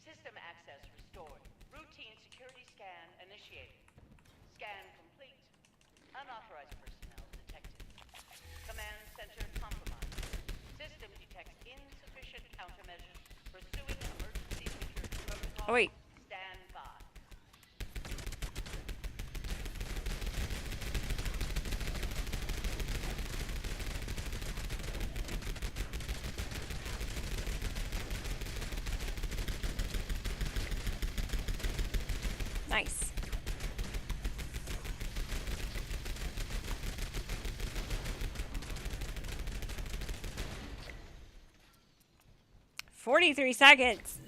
System access restored. Routine security scan initiated. Scan complete. Unauthorized personnel detected. Command center compromised. System detects insufficient countermeasures. Pursuing emergency security protocol. Oh wait. Stand by. Nice. "43 seconds.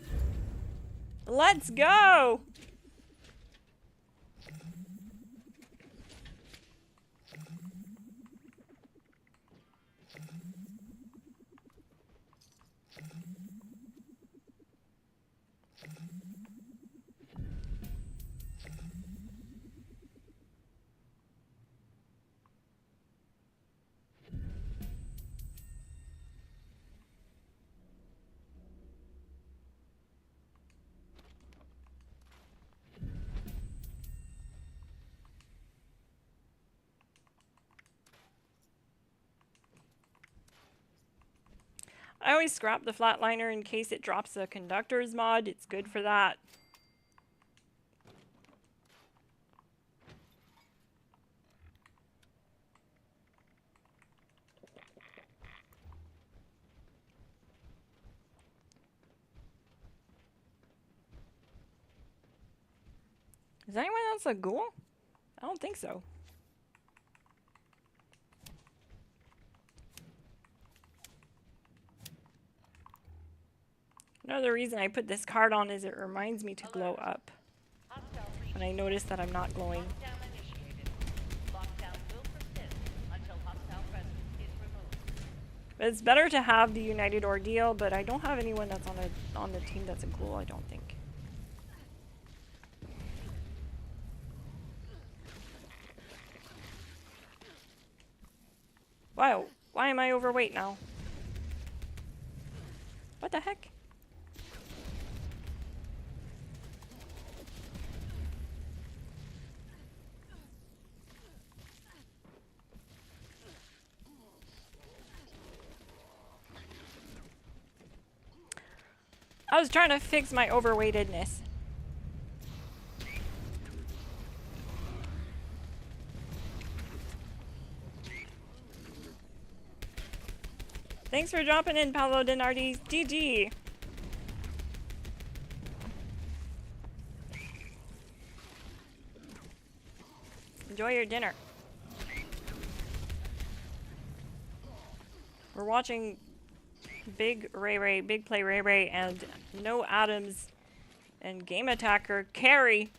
Let's go. I always scrap the flatliner in case it drops a conductors mod. It's good for that. Is anyone else a ghoul? I don't think so. Another reason I put this card on is it reminds me to glow up. And I notice that I'm not glowing. Lockdown initiated. Lockdown will persist until hostile presence is removed. But it's better to have the United Ordeal, but I don't have anyone that's on the team that's a ghoul, I don't think. Wow, why am I overweight now? What the heck? I was trying to fix my overweightedness. Thanks for dropping in, Paolo Denardi. GG. Enjoy your dinner. We're watching Big Play Ray Ray, and No Adams and Game Attacker carry.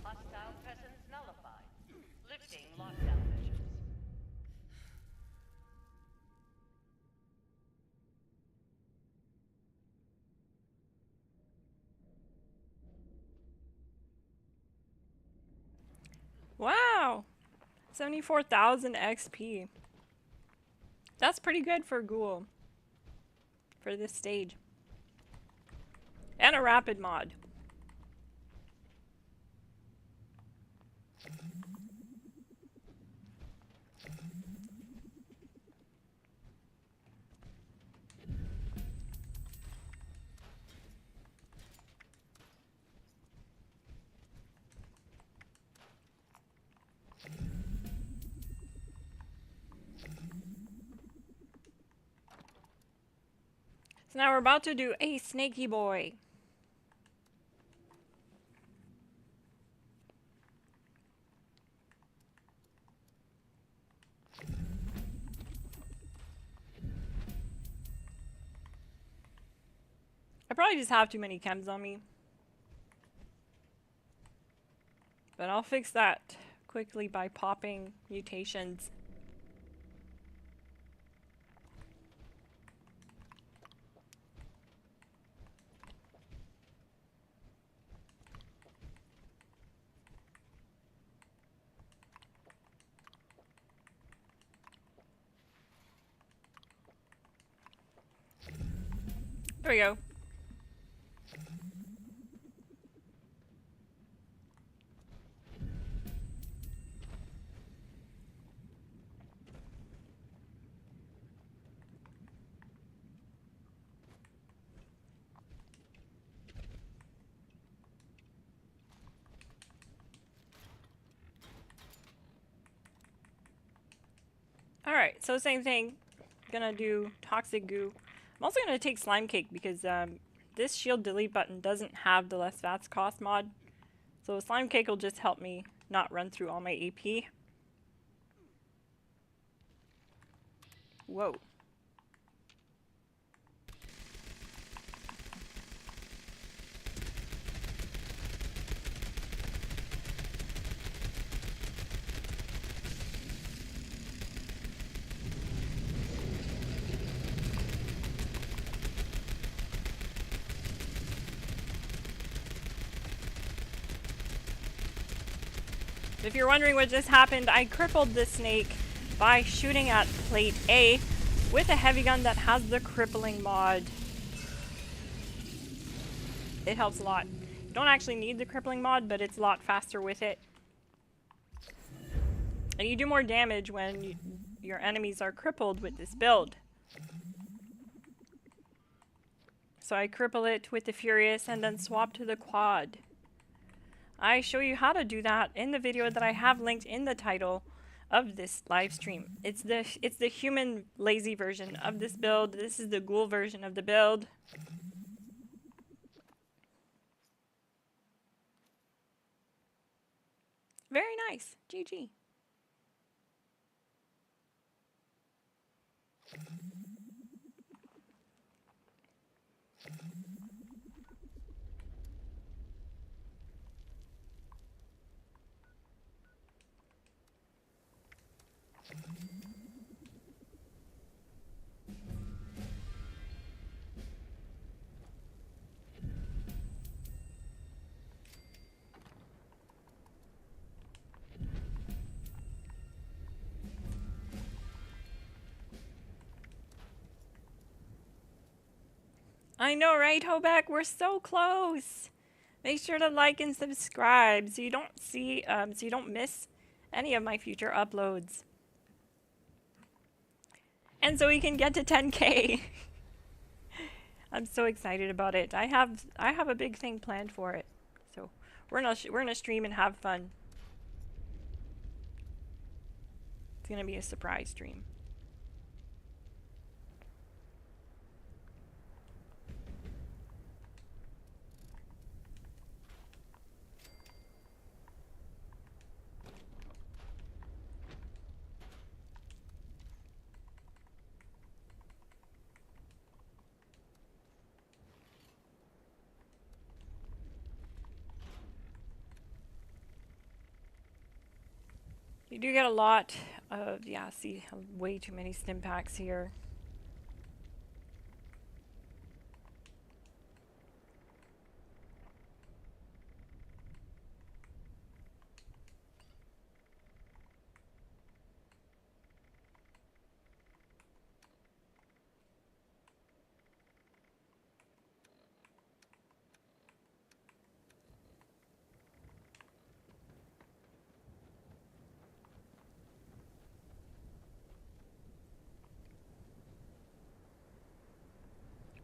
Hostile presence nullified. Lifting lockdown measures. Wow! 74,000 XP. That's pretty good for Ghoul. For this stage. And a rapid mod. So now we're about to do a snaky boy. probably just have too many chems on me. But I'll fix that quickly by popping mutations. There we go. Alright, so same thing. Gonna do toxic goo. I'm also gonna take slime cake because this shield delete button doesn't have the less VATS cost mod. So slime cake will just help me not run through all my AP. Whoa. If you're wondering what just happened, I crippled the snake by shooting at plate A with a heavy gun that has the crippling mod. It helps a lot. You don't actually need the crippling mod, but it's a lot faster with it. And you do more damage when your enemies are crippled with this build. So I cripple it with the Furious and then swap to the quad. I show you how to do that in the video that I have linked in the title of this live stream. It's the human lazy version of this build. This is the ghoul version of the build. Very nice. GG. I know, right, Hobeck? We're so close. Make sure to like and subscribe so you don't miss any of my future uploads. And so we can get to 10K. I'm so excited about it. I have a big thing planned for it. So we're gonna stream and have fun. It's gonna be a surprise stream. You do get a lot of, yeah, see, way too many stim packs here.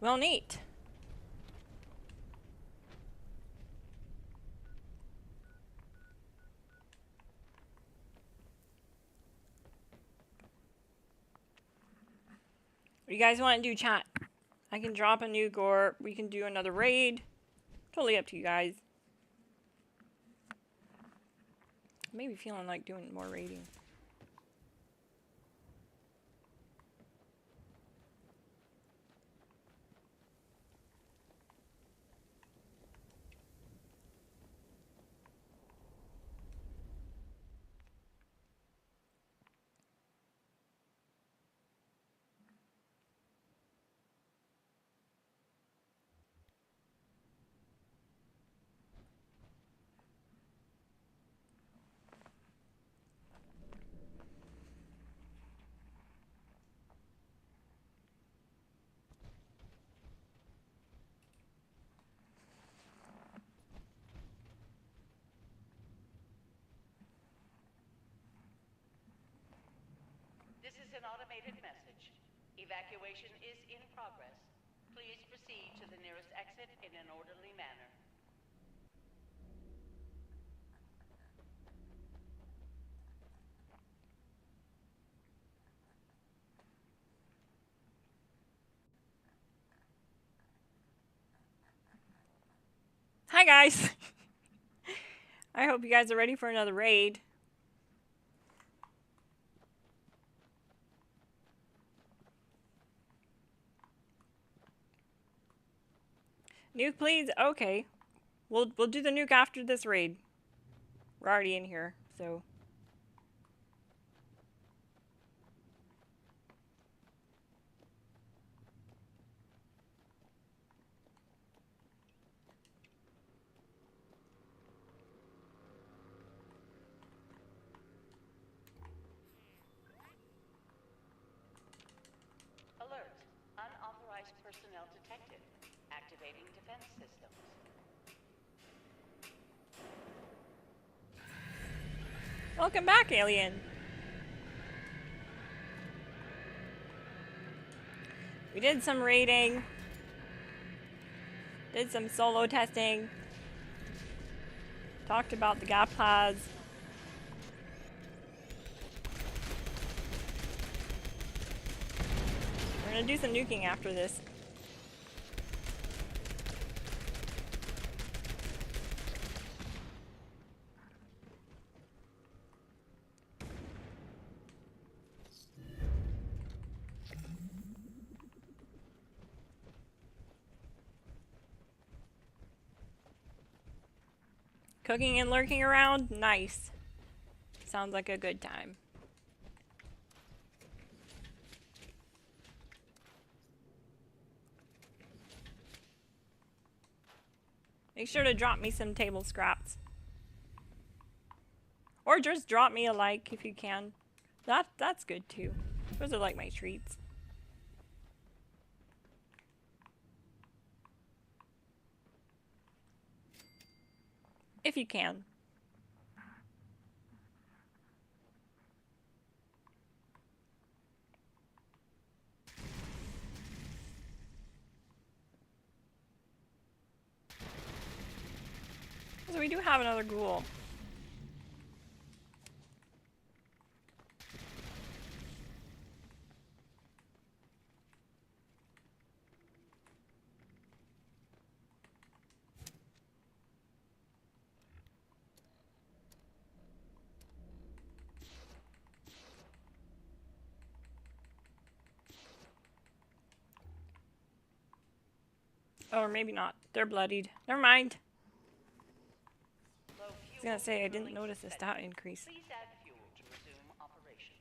Well, neat. What do you guys want to do, chat? I can drop a nuke or we can do another raid. Totally up to you guys. Maybe feeling like doing more raiding. an automated message. Evacuation is in progress. Please proceed to the nearest exit in an orderly manner. Hi guys! I hope you guys are ready for another raid. Nuke, please? Okay. We'll do the nuke after this raid. We're already in here, so. Alert. Unauthorized personnel detected. Activating defense systems. Welcome back, alien. We did some raiding. Did some solo testing. Talked about the GAT PLAZ. We're gonna do some nuking after this. Cooking and lurking around? Nice. Sounds like a good time. Make sure to drop me some table scraps. Or just drop me a like if you can. That's good too. Those are like my treats. If you can. So we do have another ghoul. Or maybe not. They're bloodied. Never mind. I was gonna say I didn't notice the stat increase. Please add fuel to resume operation.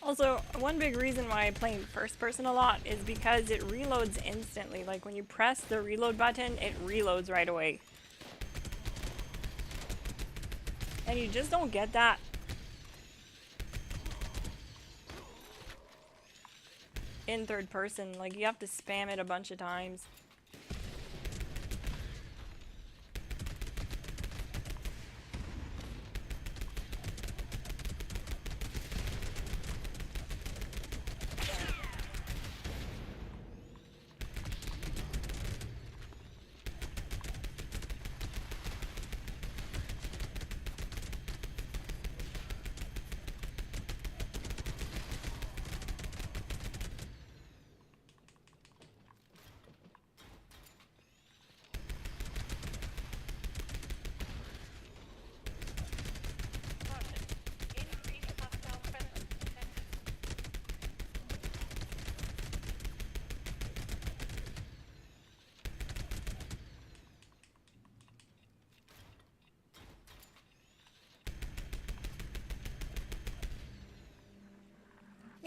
Also, one big reason why I play in first person a lot is because it reloads instantly. Like when you press the reload button, it reloads right away. And you just don't get that in third person. Like you have to spam it a bunch of times.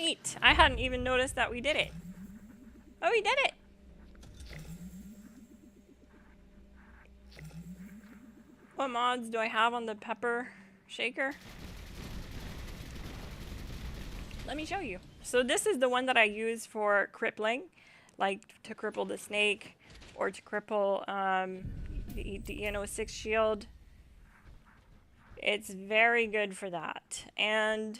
Neat. I hadn't even noticed that we did it. Oh, we did it. What mods do I have on the pepper shaker? Let me show you. So this is the one that I use for crippling, like to cripple the snake or to cripple the EN06 shield. It's very good for that. And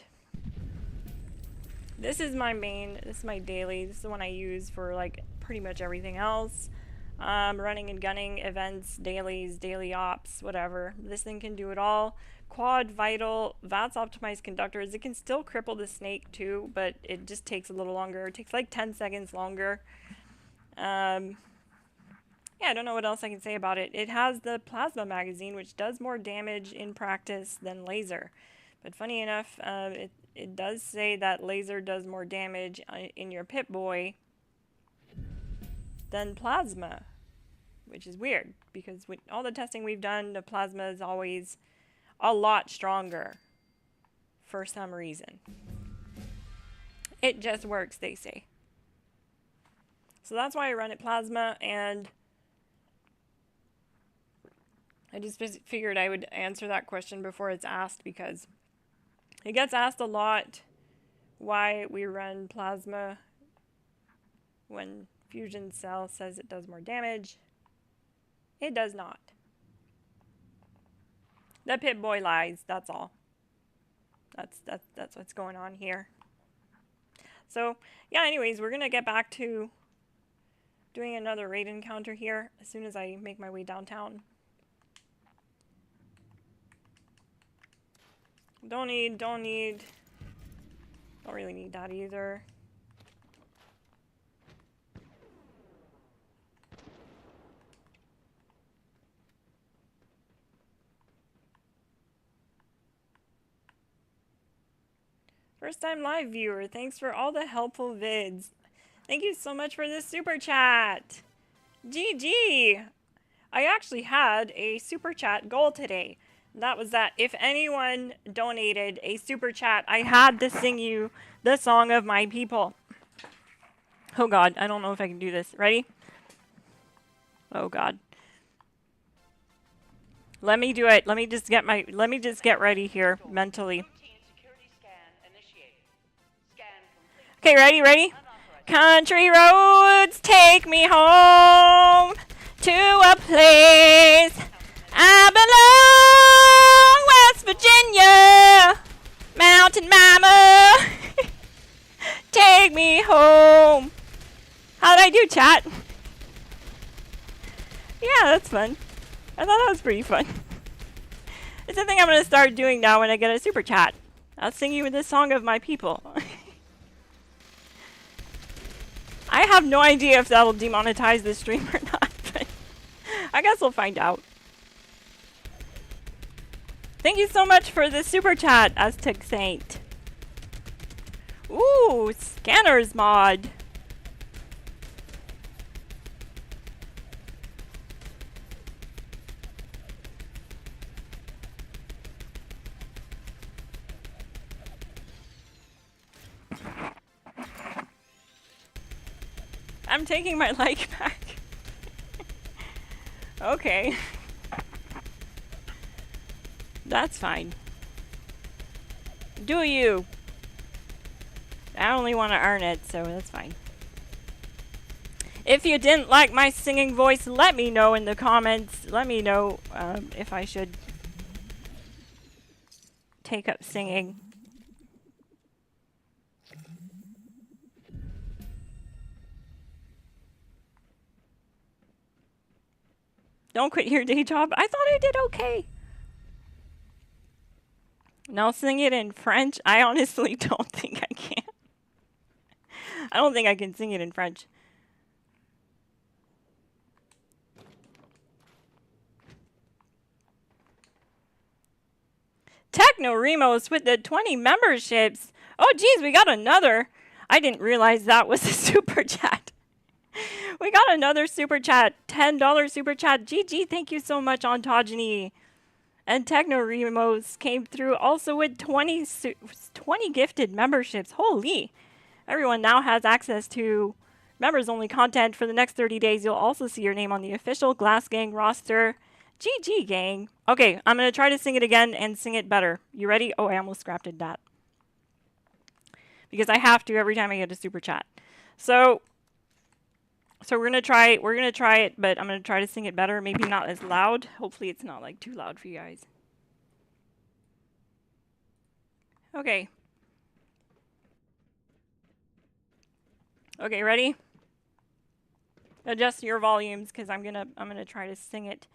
this is my main, this is my daily, this is the one I use for like pretty much everything else. Running and gunning events, dailies, daily ops, whatever. This thing can do it all. Quad, vital, VATS optimized conductors. It can still cripple the snake too, but it just takes a little longer. It takes like 10 seconds longer. Yeah, I don't know what else I can say about it. It has the plasma magazine, which does more damage in practice than laser. But funny enough, it does say that laser does more damage in your Pip-Boy than plasma, which is weird because with all the testing we've done, the plasma is always a lot stronger for some reason. It just works, they say. So that's why I run it plasma, and I just figured I would answer that question before it's asked because it gets asked a lot why we run plasma when Fusion Cell says it does more damage. It does not. The Pip-Boy lies, that's all. That's what's going on here. So, yeah, anyways, we're going to get back to doing another raid encounter here as soon as I make my way downtown. Don't really need that either. First time live viewer, thanks for all the helpful vids. Thank you so much for this super chat. GG! I actually had a super chat goal today. That was that if anyone donated a super chat, I had to sing you the song of my people. Oh god, I don't know if I can do this. Ready? Oh god. Let me do it. Let me just get ready here mentally. Okay, ready? Country roads take me home to a place I belong, West Virginia, Mountain Mama, take me home. How did I do, chat? Yeah, that's fun. I thought that was pretty fun. It's something I'm going to start doing now when I get a super chat. I'll sing you this song of my people. I have no idea if that'll demonetize the stream or not, but I guess we'll find out. Thank you so much for the super chat, Aztec Saint. Ooh, scanners mod. I'm taking my like back. Okay. That's fine. Do you? I only want to earn it, so that's fine. If you didn't like my singing voice, let me know in the comments. Let me know if I should take up singing. Don't quit your day job. I thought I did okay. Now sing it in French. I honestly don't think I can. I don't think I can sing it in French. Techno Remos with the 20 memberships. Oh, geez, we got another. I didn't realize that was a super chat. We got another super chat. $10 super chat. GG, thank you so much, Ontogeny. And Techno Remos came through also with 20 gifted memberships. Holy. Everyone now has access to members-only content for the next 30 days. You'll also see your name on the official Glass Gang roster. GG, gang. Okay, I'm going to try to sing it again and sing it better. You ready? Oh, I almost scrapped that. Because I have to every time I get a super chat. So we're gonna try it, but I'm gonna try to sing it better. Maybe not as loud. Hopefully it's not like too loud for you guys. Okay. Okay, ready? Adjust your volumes because I'm gonna try to sing it.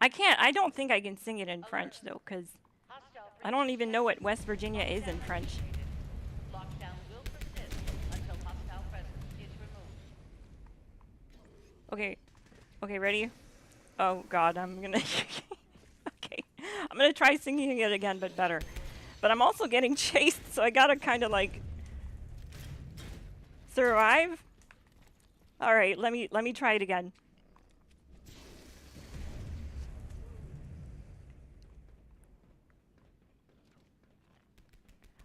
I don't think I can sing it in French though, because I don't even know what West Virginia is in French. Lockdown will persist until hostile presence is removed. Okay. Okay, ready? Oh god, I'm gonna okay. I'm gonna try singing it again, but better. But I'm also getting chased, so I gotta kinda like survive. Alright, let me try it again.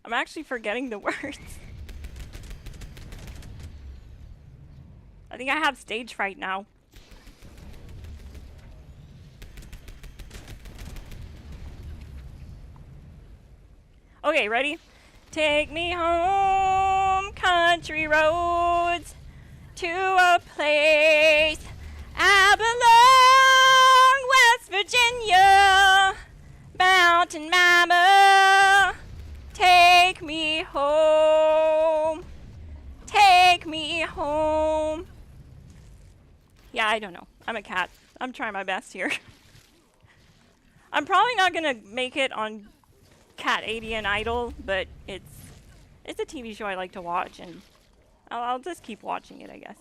I'm actually forgetting the words. I think I have stage fright now. Okay, ready? Take me home, country roads, to a place I belong, West Virginia, Mountain Mama. Take me home. Take me home. Yeah, I don't know. I'm a cat. I'm trying my best here. I'm probably not gonna make it on Cat 80 and Idol, but it's a TV show I like to watch, and I'll just keep watching it, I guess.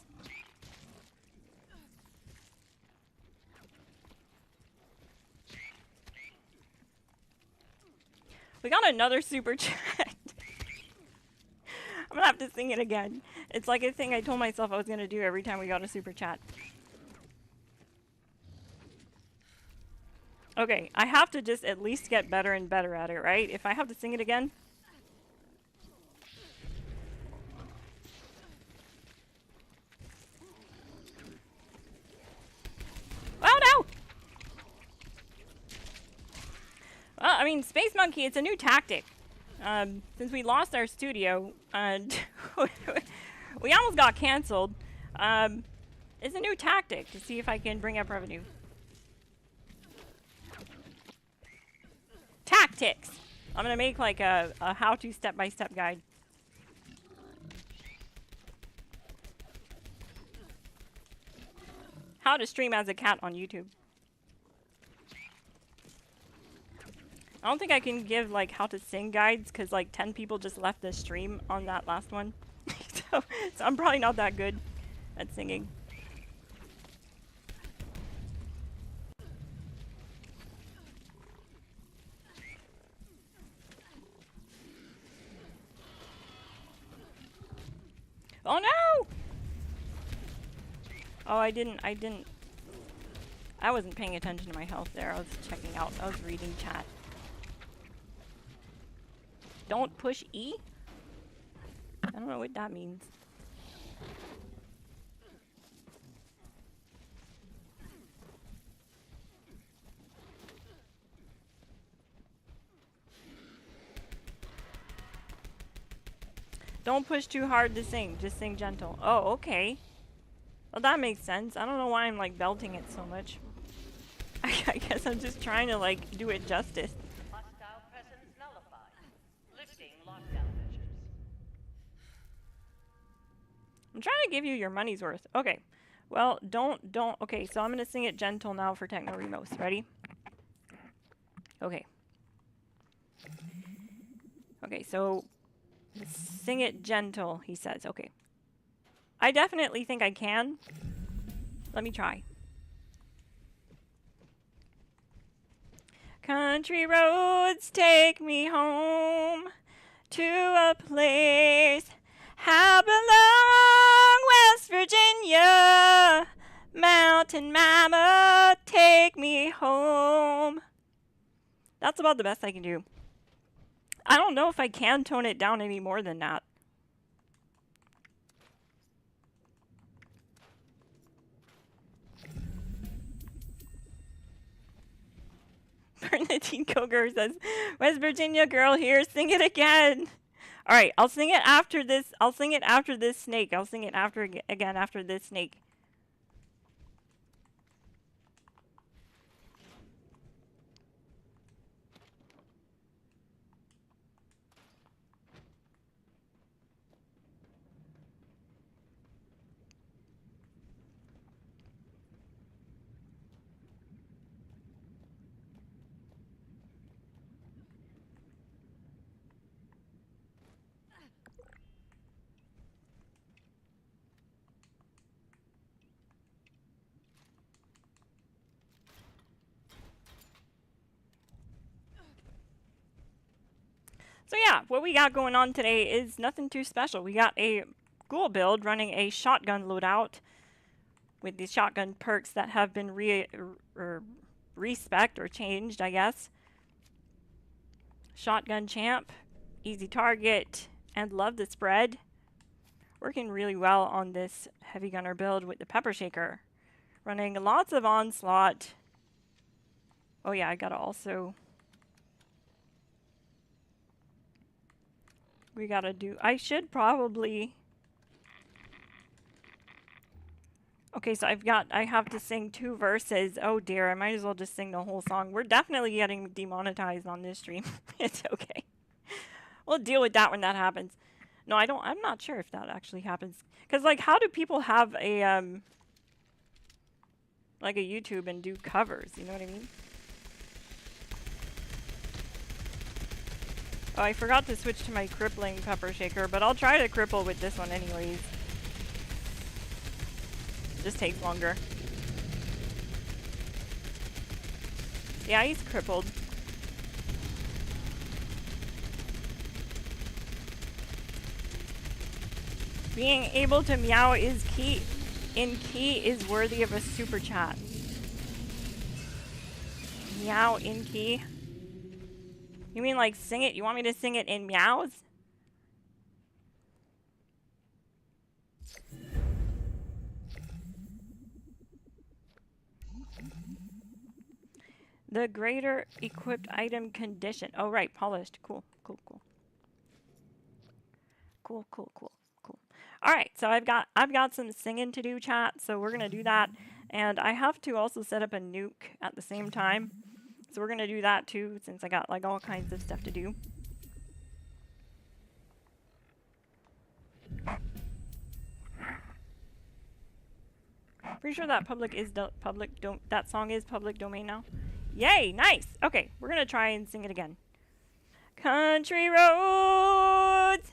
We got another super chat. I'm gonna have to sing it again. It's like a thing I told myself I was gonna do every time we got a super chat. Okay, I have to just at least get better and better at it, right? If I have to sing it again. Oh no! Well, I mean, Space Monkey, it's a new tactic. Since we lost our studio, and we almost got canceled, it's a new tactic to see if I can bring up revenue. Tactics! I'm gonna make like a how-to step-by-step guide. How to stream as a cat on YouTube. I don't think I can give like how to sing guides because like 10 people just left the stream on that last one. so I'm probably not that good at singing. Oh no! Oh, I wasn't paying attention to my health there. I was checking out. I was reading chat. Don't push E? I don't know what that means. Don't push too hard to sing. Just sing gentle. Oh, okay. Well, that makes sense. I don't know why I'm like belting it so much. I guess I'm just trying to like do it justice. Hostile presence nullified. Lifting lockdown measures. I'm trying to give you your money's worth. Okay. Well, don't. Okay, so I'm going to sing it gentle now for Techno Remos. Ready? Okay. Okay, so sing it gentle, he says. Okay. I definitely think I can. Let me try. Country roads take me home to a place I belong, West Virginia. Mountain Mama, take me home. That's about the best I can do. I don't know if I can tone it down any more than that. Bernadine Coger says, West Virginia girl here, sing it again. All right, I'll sing it after this. I'll sing it after this snake. I'll sing it again after this snake. So yeah, what we got going on today is nothing too special. We got a ghoul build running a shotgun loadout with these shotgun perks that have been respec'd or changed, I guess. Shotgun champ, easy target, and love the spread. Working really well on this heavy gunner build with the pepper shaker. Running lots of onslaught. Oh yeah, I gotta also... We gotta do... I should probably... Okay, so I have to sing 2 verses. Oh dear, I might as well just sing the whole song. We're definitely getting demonetized on this stream. It's okay. We'll deal with that when that happens. No, I'm not sure if that actually happens. Because, like, how do people have a, like a YouTube and do covers? You know what I mean? Oh, I forgot to switch to my crippling pepper shaker, but I'll try to cripple with this one anyways. Just takes longer. Yeah, he's crippled. Being able to meow is key. Key is worthy of a super chat. Meow in key. You mean like sing it? You want me to sing it in meows? The greater equipped item condition. Oh right, polished. Cool. Alright, so I've got some singing to do, chat, so we're gonna do that. And I have to also set up a nuke at the same time. So we're gonna do that too, since I got like all kinds of stuff to do. Pretty sure that that song is public domain now. Yay, nice. Okay, we're gonna try and sing it again. Country roads,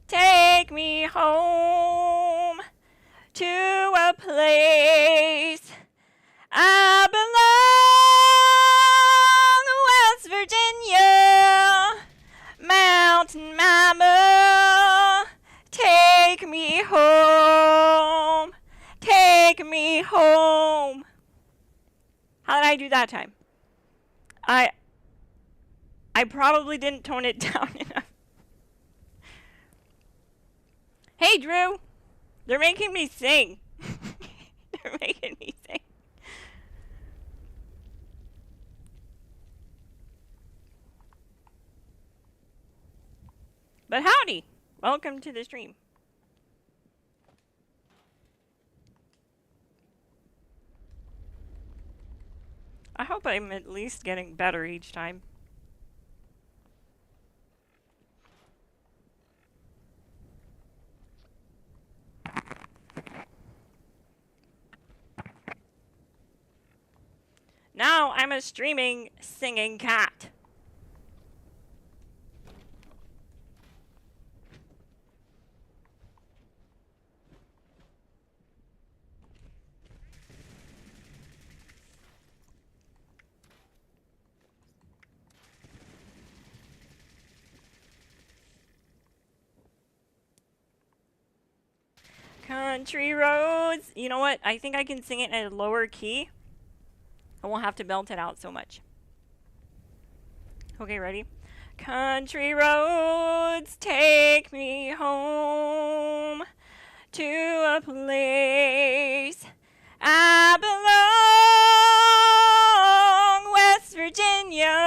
take me home to a place I belong, West Virginia, mountain mama, take me home, take me home. How did I do that time? I probably didn't tone it down enough. Hey, Drew! They're making me sing. They're making me sing. But howdy! Welcome to the stream. I hope I'm at least getting better each time. Now I'm a streaming singing cat. Country roads. You know what? I think I can sing it in a lower key. I won't have to belt it out so much. Okay, ready? Country roads, take me home to a place I belong, West Virginia,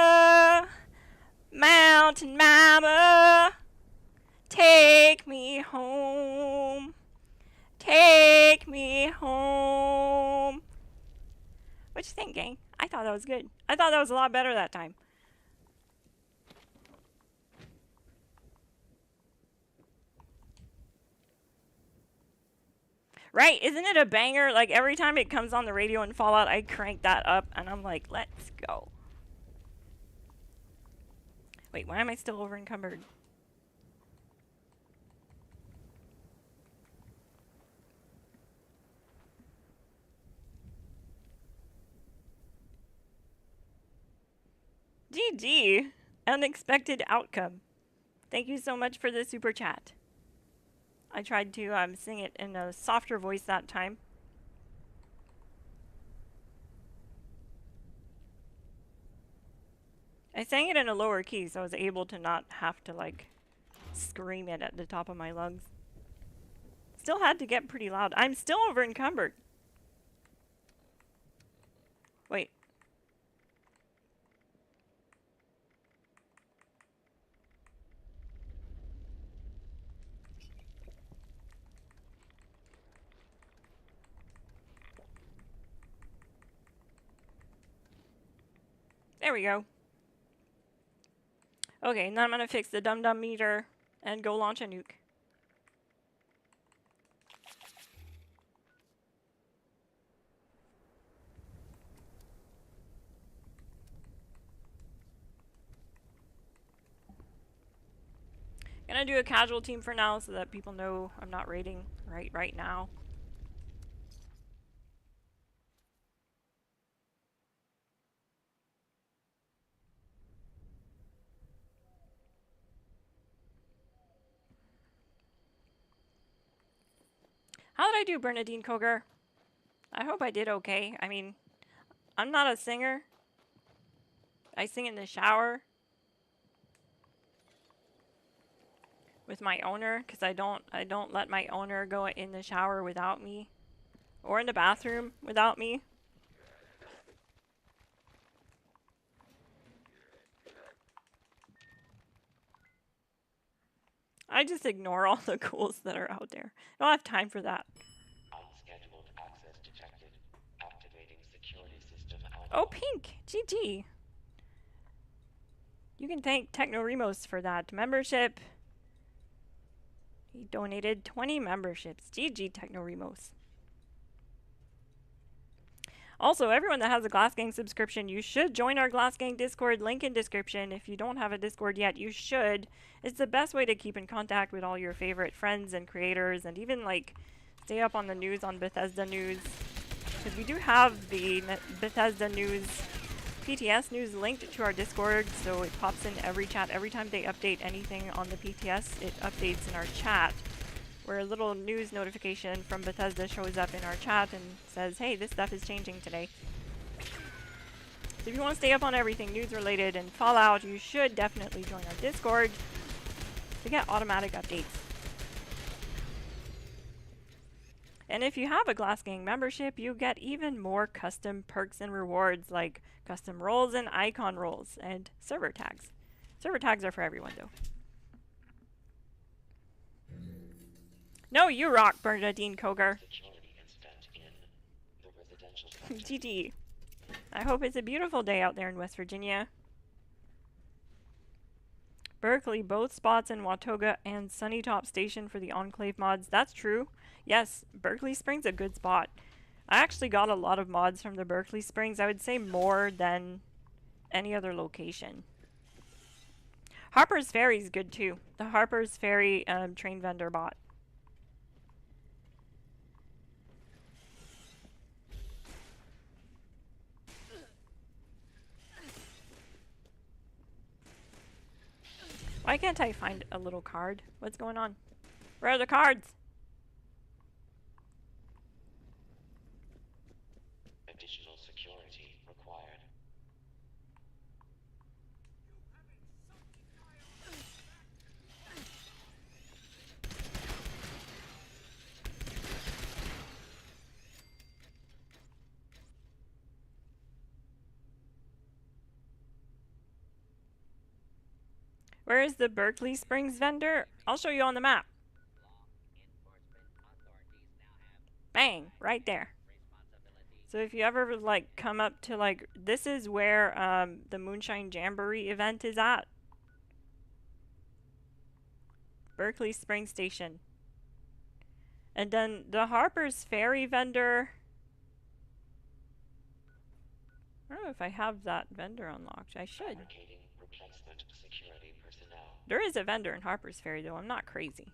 What you think, gang? I thought that was good. I thought that was a lot better that time. Right? Isn't it a banger? Like, every time it comes on the radio in Fallout, I crank that up, and I'm like, let's go. Wait, why am I still over encumbered? GG. Unexpected outcome. Thank you so much for the super chat. I tried to sing it in a softer voice that time. I sang it in a lower key, so I was able to not have to, like, scream it at the top of my lungs. Still had to get pretty loud. I'm still over encumbered. Wait. There we go. Okay, now I'm gonna fix the dum-dum meter and go launch a nuke. Gonna do a casual team for now so that people know I'm not raiding right now. How did I do, Bernadine Koger? I hope I did okay. I mean, I'm not a singer. I sing in the shower with my owner because I don't let my owner go in the shower without me or in the bathroom without me. I just ignore all the ghouls that are out there. I don't have time for that. Unscheduled access detected. Activating security system alpha. Oh, Pink! GG! You can thank Techno Remos for that membership. He donated 20 memberships. GG, Techno Remos. Also, everyone that has a GLASSGANG subscription, you should join our GLASSGANG Discord, link in description. If you don't have a Discord yet, you should. It's the best way to keep in contact with all your favorite friends and creators, and even, like, stay up on the news on Bethesda news. Because we do have the Bethesda news, PTS news linked to our Discord, so it pops in every chat. Every time they update anything on the PTS, it updates in our chat, where a little news notification from Bethesda shows up in our chat and says, hey, this stuff is changing today. So if you want to stay up on everything news related and Fallout, you should definitely join our Discord to get automatic updates. And if you have a GLASSGANG membership, you get even more custom perks and rewards like custom roles and icon roles and server tags. Server tags are for everyone though. No, you rock, Bernadine Koger. GG. I hope it's a beautiful day out there in West Virginia. Berkeley, both spots in Watoga and Sunnytop Station for the Enclave mods. That's true. Yes, Berkeley Springs a good spot. I actually got a lot of mods from the Berkeley Springs. I would say more than any other location. Harper's Ferry is good too. The Harper's Ferry train vendor bot. Why can't I find a little card? What's going on? Where are the cards? Additional security required. Where is the Berkeley Springs vendor? I'll show you on the map. Bang, right there. So if you ever like come up to like, this is where the Moonshine Jamboree event is at. Berkeley Spring Station. And then the Harper's Ferry vendor. I don't know if I have that vendor unlocked. I should. Fabricating replacement security personnel. There is a vendor in Harper's Ferry though. I'm not crazy.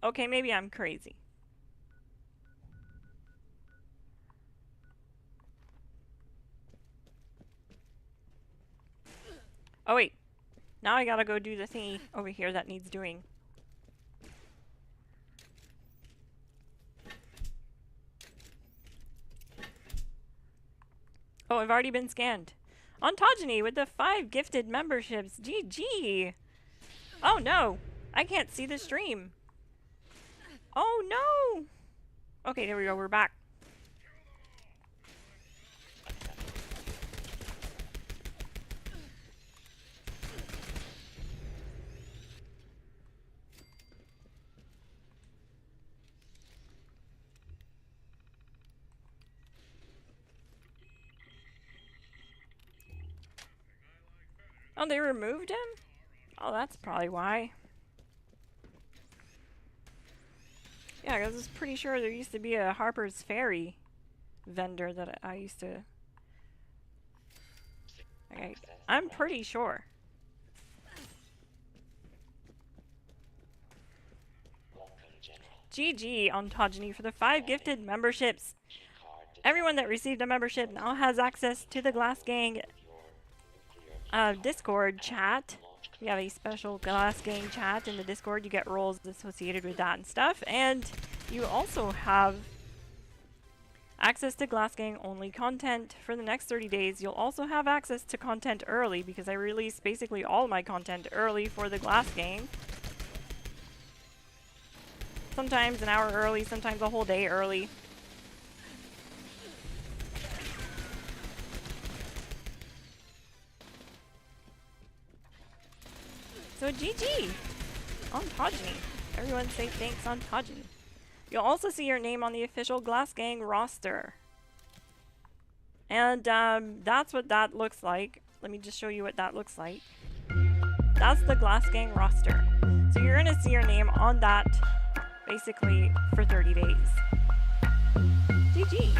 Okay, maybe I'm crazy. Oh wait. Now I gotta go do the thingy over here that needs doing. Oh, I've already been scanned. Ontogeny with the 5 gifted memberships. GG. Oh no. I can't see the stream. Oh no. Okay, there we go. We're back. Oh, they removed him? Oh, that's probably why. Yeah, I was pretty sure there used to be a Harper's Ferry vendor that I used to... Okay, I'm pretty sure. GG, Ontogeny, for the 5 gifted memberships. Everyone that received a membership now has access to the GLASSGANG Discord chat. We have a special GLASSGANG chat in the Discord. You get roles associated with that and stuff. And you also have access to GLASSGANG only content for the next 30 days. You'll also have access to content early because I release basically all my content early for the GLASSGANG. Sometimes an hour early, sometimes a whole day early. So GG! Ontogeny. Everyone say thanks, Ontogeny. You'll also see your name on the official GLASSGANG roster. And that's what that looks like. Let me just show you what that looks like. That's the GLASSGANG roster. So you're gonna see your name on that basically for 30 days. GG!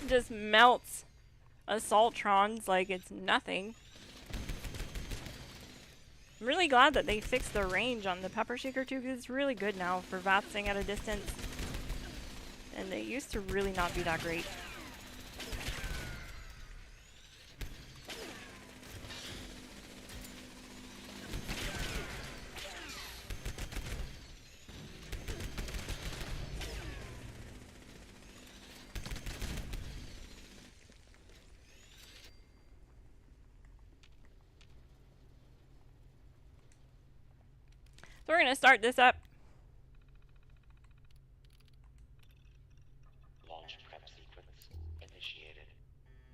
Just melts assaultrons like it's nothing. I'm really glad that they fixed the range on the Pepper Shaker too, because it's really good now for vatsing at a distance. And they used to really not be that great. So we're gonna start this up. Launch prep sequence initiated.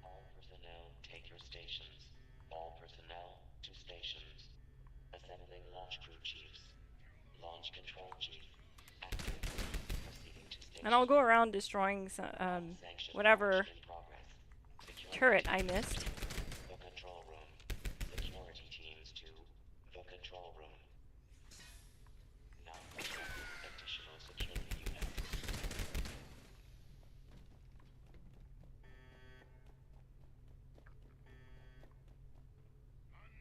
All personnel take your stations. All personnel to stations. Assembling launch crew chiefs. Launch control chief active. Proceeding to station. And I'll go around destroying whatever Launch in progress. Security turret I missed. The control room. Security teams to the control room. Now, additional security units. Another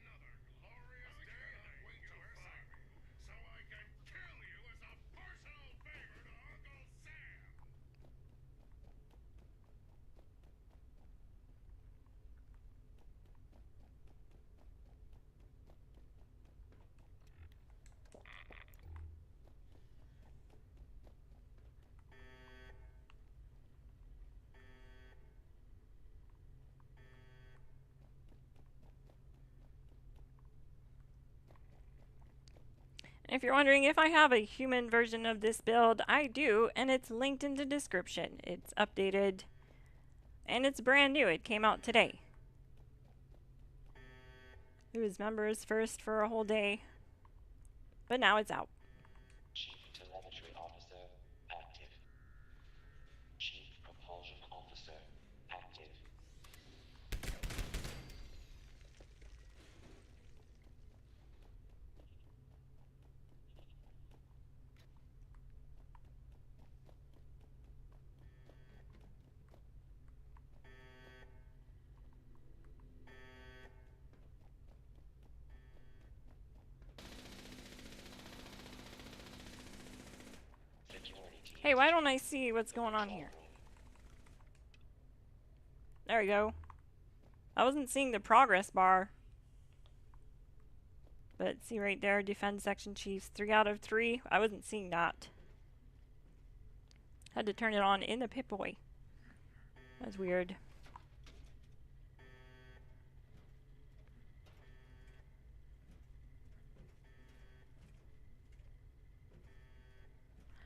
glorious day of the week to find me, so I can kill you as a personal favor to Uncle Sam! If you're wondering if I have a human version of this build, I do, and it's linked in the description. It's updated, and it's brand new. It came out today. It was members first for a whole day, but now it's out. Chief Telemetry Officer, active. Chief Propulsion Officer, active. Security team. Hey, why don't I see what's going on here? There we go. I wasn't seeing the progress bar. But see right there, defend section chiefs, 3 out of 3. I wasn't seeing that. Had to turn it on in the Pip-Boy. That's weird.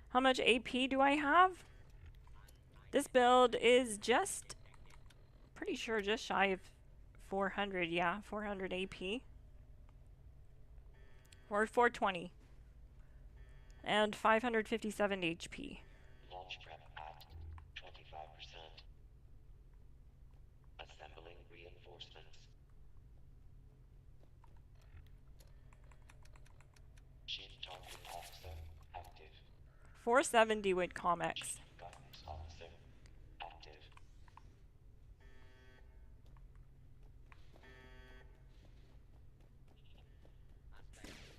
How much AP do I have? This build is just, pretty sure just shy of 400, yeah, 400 AP. Or 420. And 557 HP. Launch prep at 25%. Assembling reinforcements. Chief Targeting Officer, active. 470 with Comex. Guidance Officer, active.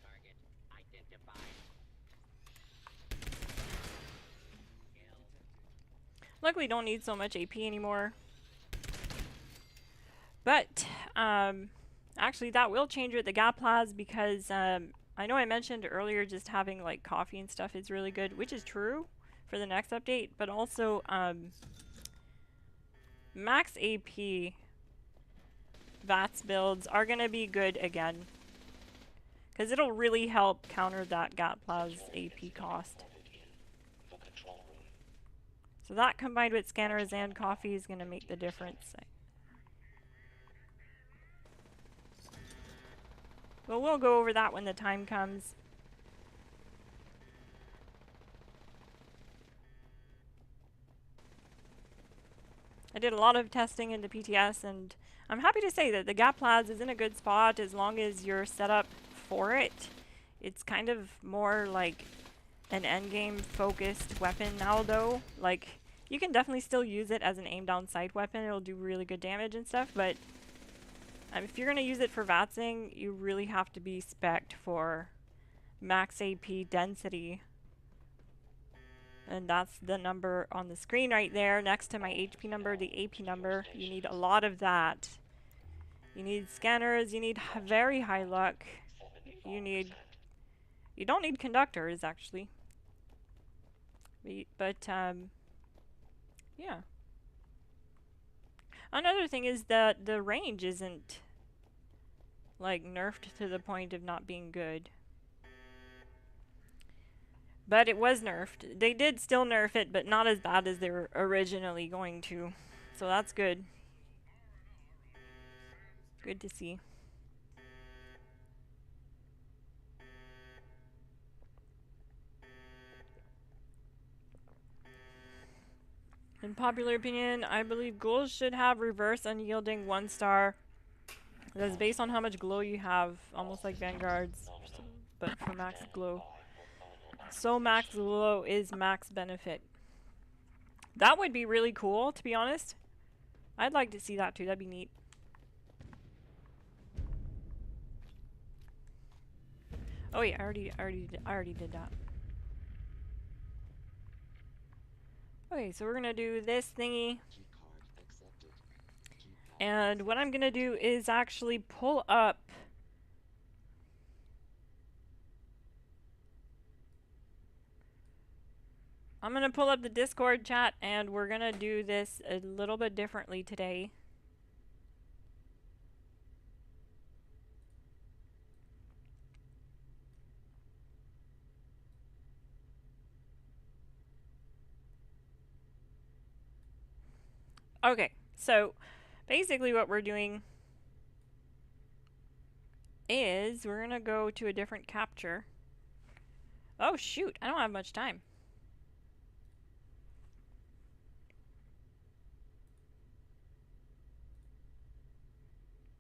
Target identified. Luckily don't need so much AP anymore. But, actually that will change with the GAT PLAZ because, I know I mentioned earlier just having like coffee and stuff is really good, which is true for the next update, but also, max AP VATS builds are gonna be good again. Because it'll really help counter that GAT PLAZ AP cost. The control room. So that combined with scanners and coffee is gonna make the difference. Well, we'll go over that when the time comes. I did a lot of testing in the PTS, and I'm happy to say that the GAT PLAZ is in a good spot as long as you're set up for it. It's kind of more like an endgame focused weapon now though. Like, you can definitely still use it as an aim down sight weapon. It'll do really good damage and stuff, but if you're going to use it for VATSing, you really have to be spec'd for max AP density. And that's the number on the screen right there next to my HP number, the AP number. You need a lot of that. You need scanners, you need very high luck. You don't need conductors actually. But yeah. Another thing is that the range isn't like nerfed to the point of not being good. But it was nerfed. They did still nerf it, but not as bad as they were originally going to. So that's good. Good to see. In popular opinion, I believe ghouls should have reverse unyielding 1 star. That's based on how much glow you have, almost like vanguards, but for max glow. So max glow is max benefit. That would be really cool, to be honest. I'd like to see that too. That'd be neat. Oh yeah, I already did that. Okay, so we're gonna do this thingy. And what I'm gonna do is actually pull up the Discord chat, and we're gonna do this a little bit differently today. Okay, so basically what we're doing is we're gonna go to a different capture. Oh shoot, I don't have much time.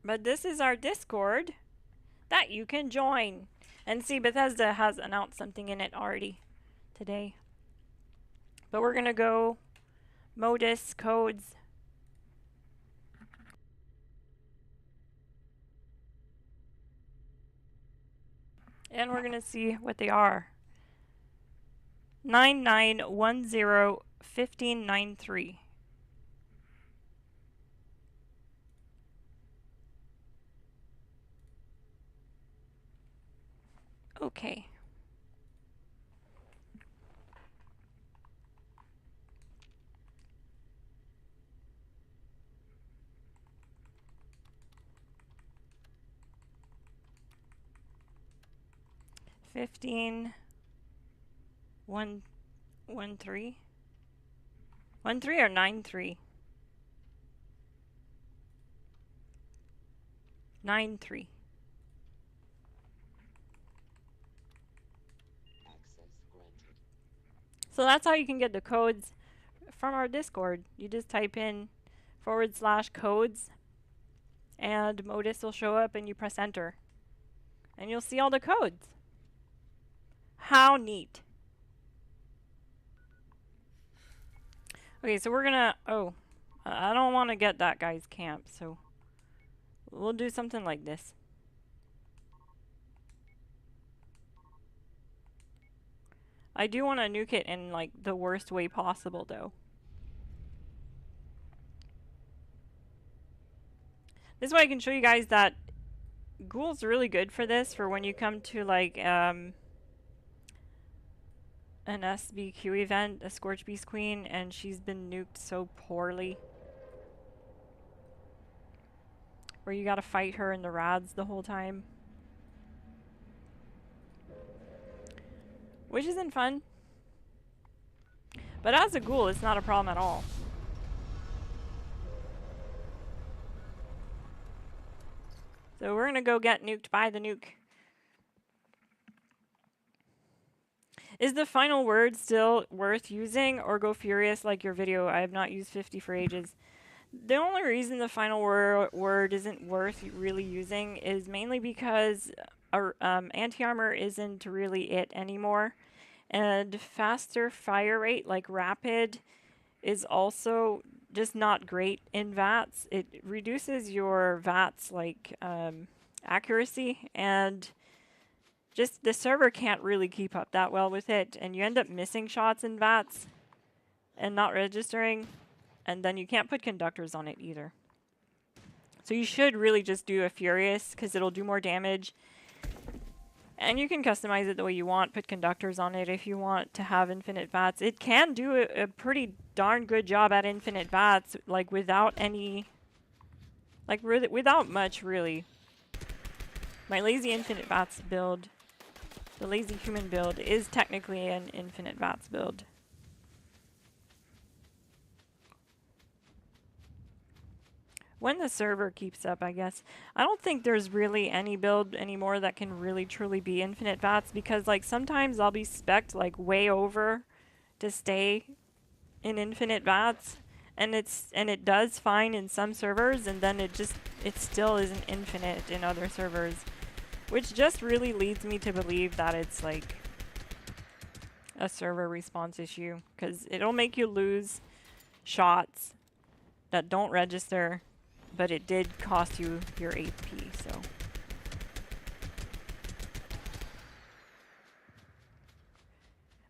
But this is our Discord that you can join. And see, Bethesda has announced something in it already today. But we're gonna go modus codes. And we're gonna see what they are. 99101593. Okay. Fifteen 113 13 or 93 93. Access granted. So that's how you can get the codes from our Discord. You just type in /codes and modus will show up and you press enter. And you'll see all the codes. How neat. Okay, so we're gonna, I don't want to get that guy's camp, so we'll do something like this. I do want to nuke it in like the worst way possible though. This way I can show you guys that ghoul's really good for this, for when you come to like an SBQ event, a Scorch Beast Queen, and she's been nuked so poorly. Where you gotta fight her in the rads the whole time. Which isn't fun. But as a ghoul, it's not a problem at all. So we're gonna go get nuked by the nuke. Is the final word still worth using, or go furious like your video? I have not used 50 for ages. The only reason the final word isn't worth really using is mainly because our anti-armor isn't really it anymore. And faster fire rate, like rapid, is also just not great in VATS. It reduces your VATS like accuracy, and just the server can't really keep up that well with it, and you end up missing shots in VATS and not registering, and then you can't put conductors on it either. So you should really just do a Furious, because it'll do more damage. And you can customize it the way you want, put conductors on it if you want to have infinite VATS. It can do a pretty darn good job at infinite VATS, like without any, like without much really. My lazy infinite VATS build, the lazy human build, is technically an infinite VATS build. When the server keeps up, I guess. I don't think there's really any build anymore that can really truly be infinite VATS, because like sometimes I'll be spec'd like way over to stay in infinite VATS, and it does fine in some servers, and then it still isn't infinite in other servers, which just really leads me to believe that it's like a server response issue, because it'll make you lose shots that don't register, but it did cost you your AP, so.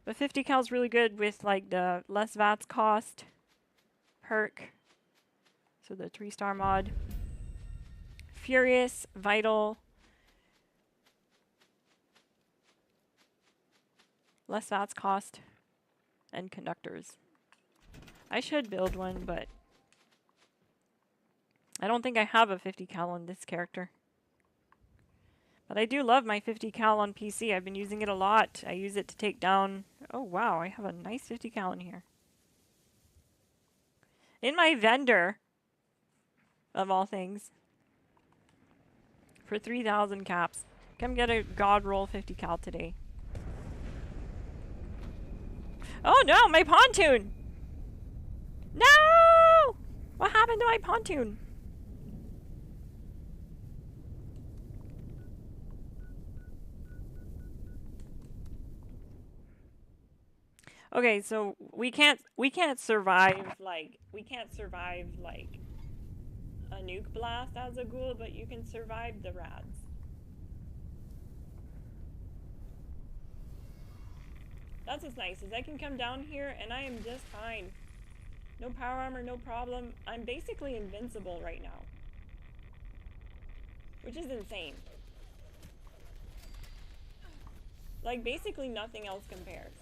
But 50 cal is really good with like the less VATS cost perk. So the 3-star mod. Furious, Vital. Less VATS cost. And conductors. I should build one, but I don't think I have a 50 cal on this character. But I do love my 50 cal on PC. I've been using it a lot. I use it to take down... Oh wow, I have a nice 50 cal in here. In my vendor, of all things. For 3,000 caps. Come get a god roll 50 cal today. Oh no, my pontoon! No! What happened to my pontoon? Okay, so we can't survive like a nuke blast as a ghoul, but you can survive the rads. That's what's nice, is I can come down here and I am just fine. No power armor, no problem. I'm basically invincible right now. Which is insane. Like, basically nothing else compares.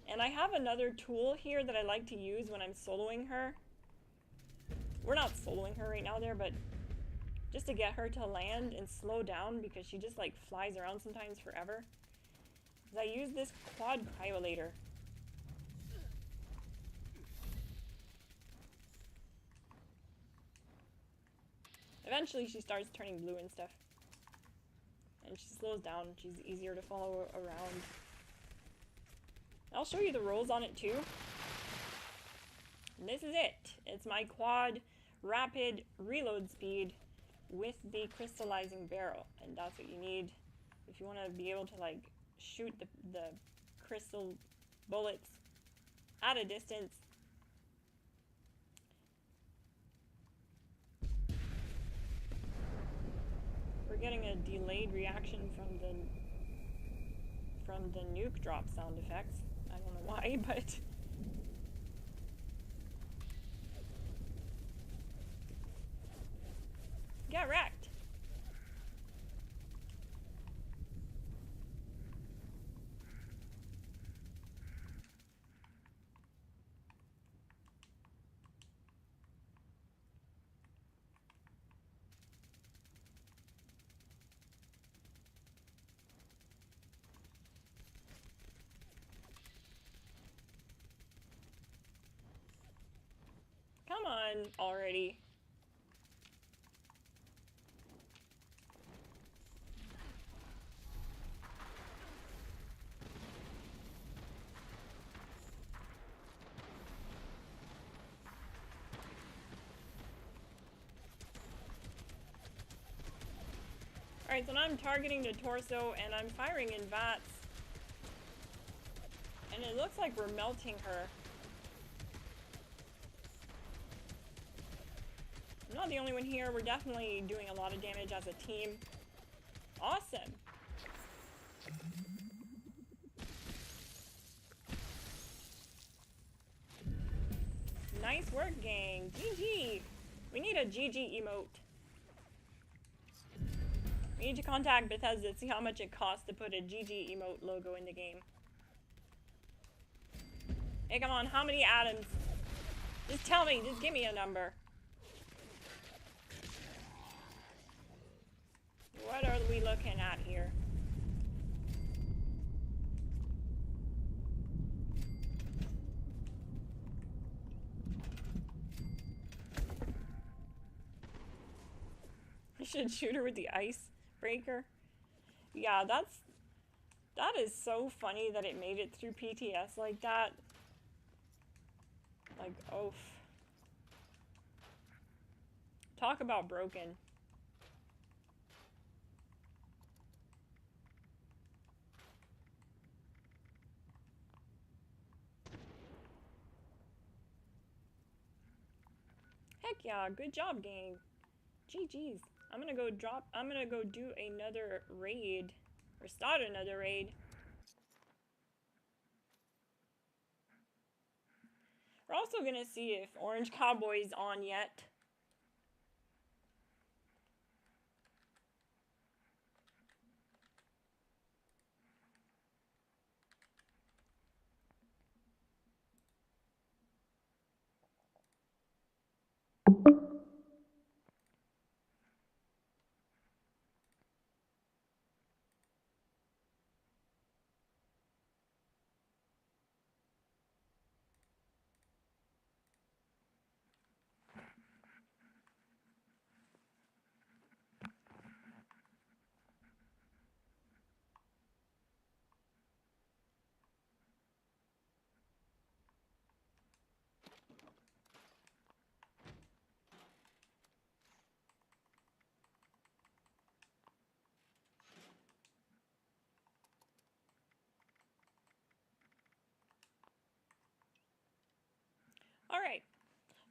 And I have another tool here that I like to use when I'm soloing her. We're not soloing her right now there, but just to get her to land and slow down because she just like flies around sometimes forever. I use this quad cryolator. Eventually she starts turning blue and stuff. And she slows down. She's easier to follow around. I'll show you the rolls on it too. And this is it. It's my quad rapid reload speed with the crystallizing barrel. And that's what you need if you want to be able to like shoot the crystal bullets at a distance. We're getting a delayed reaction from the nuke drop sound effects. I don't know why, but get wrecked. Come on already. Alright, so now I'm targeting the torso and I'm firing in vats. And it looks like we're melting her. I'm not the only one here. We're definitely doing a lot of damage as a team. Awesome. Nice work, gang. GG. We need a GG emote. We need to contact Bethesda to see how much it costs to put a GG emote logo in the game. Hey, come on. How many atoms? Just tell me. Just give me a number. What are we looking at here? I should shoot her with the ice breaker. Yeah, that is so funny that it made it through PTS like that. Like, oof. Talk about broken. Heck yeah, good job, gang. GG's. I'm gonna go do another raid. Or start another raid. We're also gonna see if Orange Cowboy's on yet.